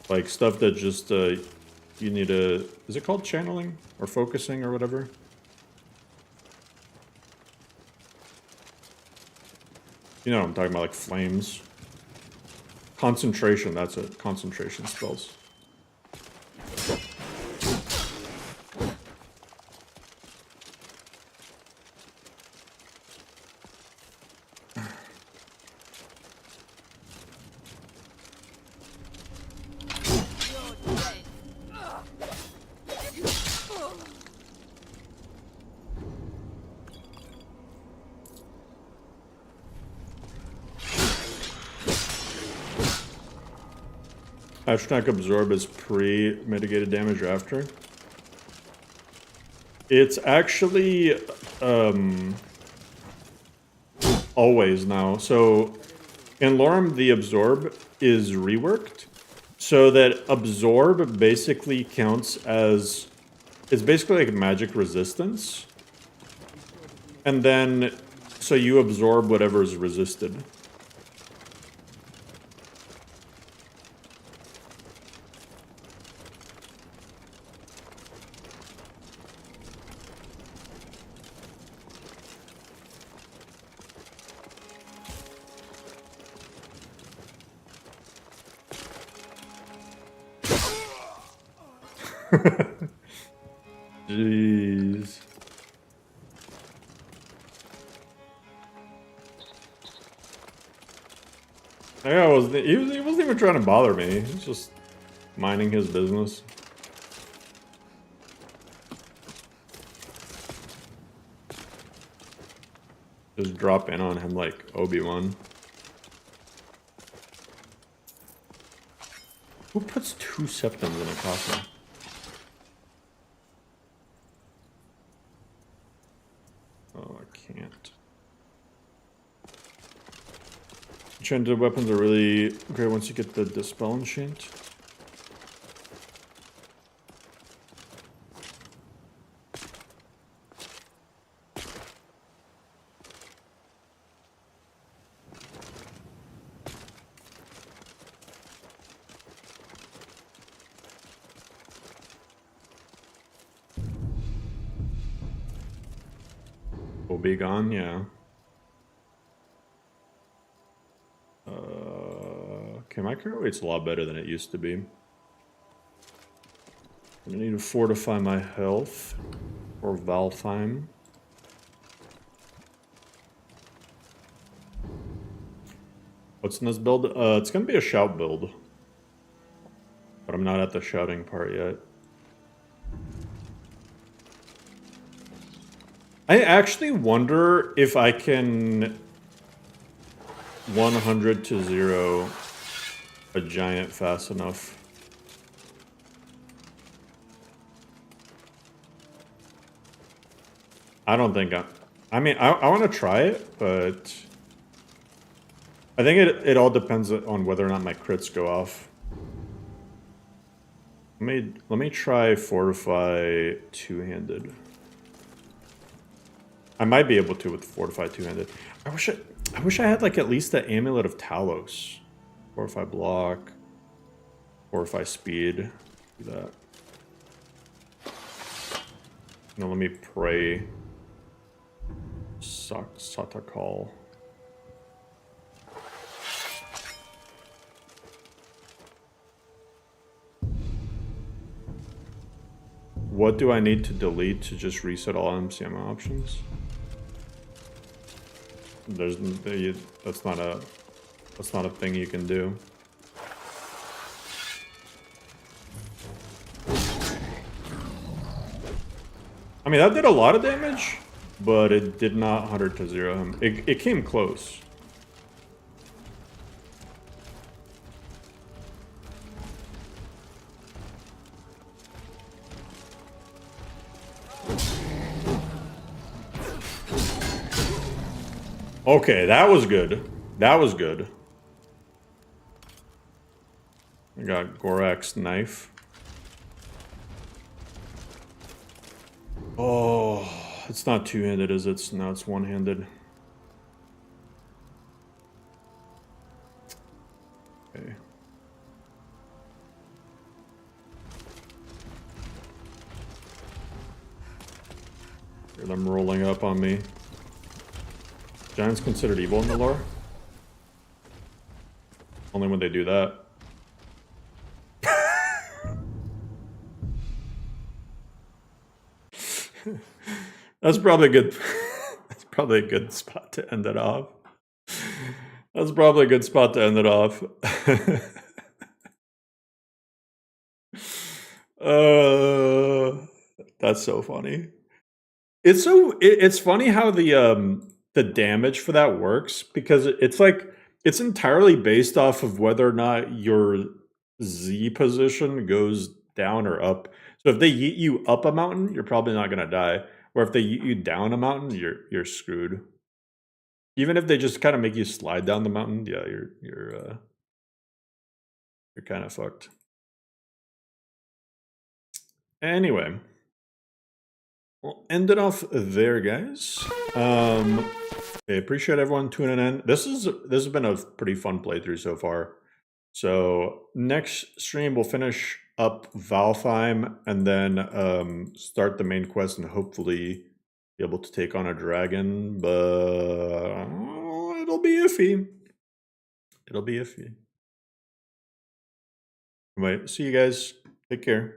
Like stuff that just, you need to, is it called channeling? Or focusing or whatever? You know what I'm talking about, like flames. Concentration, that's it. Concentration spells. Atronach Absorb is pre-mitigated damage or after? It's actually always now. So in LoreRim, the Absorb is reworked so that Absorb basically counts as, it's basically like magic resistance. And then, so you absorb whatever is resisted. Jeez. Yeah, he wasn't even trying to bother me. He was just minding his business. Just drop in on him like Obi-Wan. Who puts 2 septums in a coffin? Oh, I can't. Enchanted weapons are really great once you get the Dispel enchant. Will be gone, yeah. Okay, my current weight's a lot better than it used to be. I need to fortify my health or Valheim. What's in this build? It's gonna be a shout build, but I'm not at the shouting part yet. I actually wonder if I can 100 to 0 a giant fast enough. I don't think I mean, I want to try it, but I think it all depends on whether or not my crits go off. Let me try fortify two-handed. I might be able to with fortify two-handed. I wish I had like at least the amulet of Talos. Fortify block, fortify speed. Do that. Now let me pray. Satakal. What do I need to delete to just reset all MCM options? That's not a thing you can do. I mean, that did a lot of damage, but it did not 100 to 0 him. It came close. Okay, that was good. That was good. I got Gorak's knife. Oh, it's not two-handed, is it? No, it's one-handed. Okay. Hear them rolling up on me. Giants considered evil in the lore? Only when they do that. That's probably good. That's probably a good spot to end it off. That's probably a good spot to end it off. That's so funny. It's funny how the damage for that works, because it's like it's entirely based off of whether or not your Z position goes down or up. So if they yeet you up a mountain, you're probably not gonna die. Or if they yeet you down a mountain, you're screwed. Even if they just kind of make you slide down the mountain, yeah, you're kind of fucked. Anyway, we'll end it off there, guys. I appreciate everyone tuning in. This has been a pretty fun playthrough so far. So next stream we'll finish up Valheim and then start the main quest and hopefully be able to take on a dragon, but it'll be iffy. It'll be iffy. Anyway, see you guys. Take care.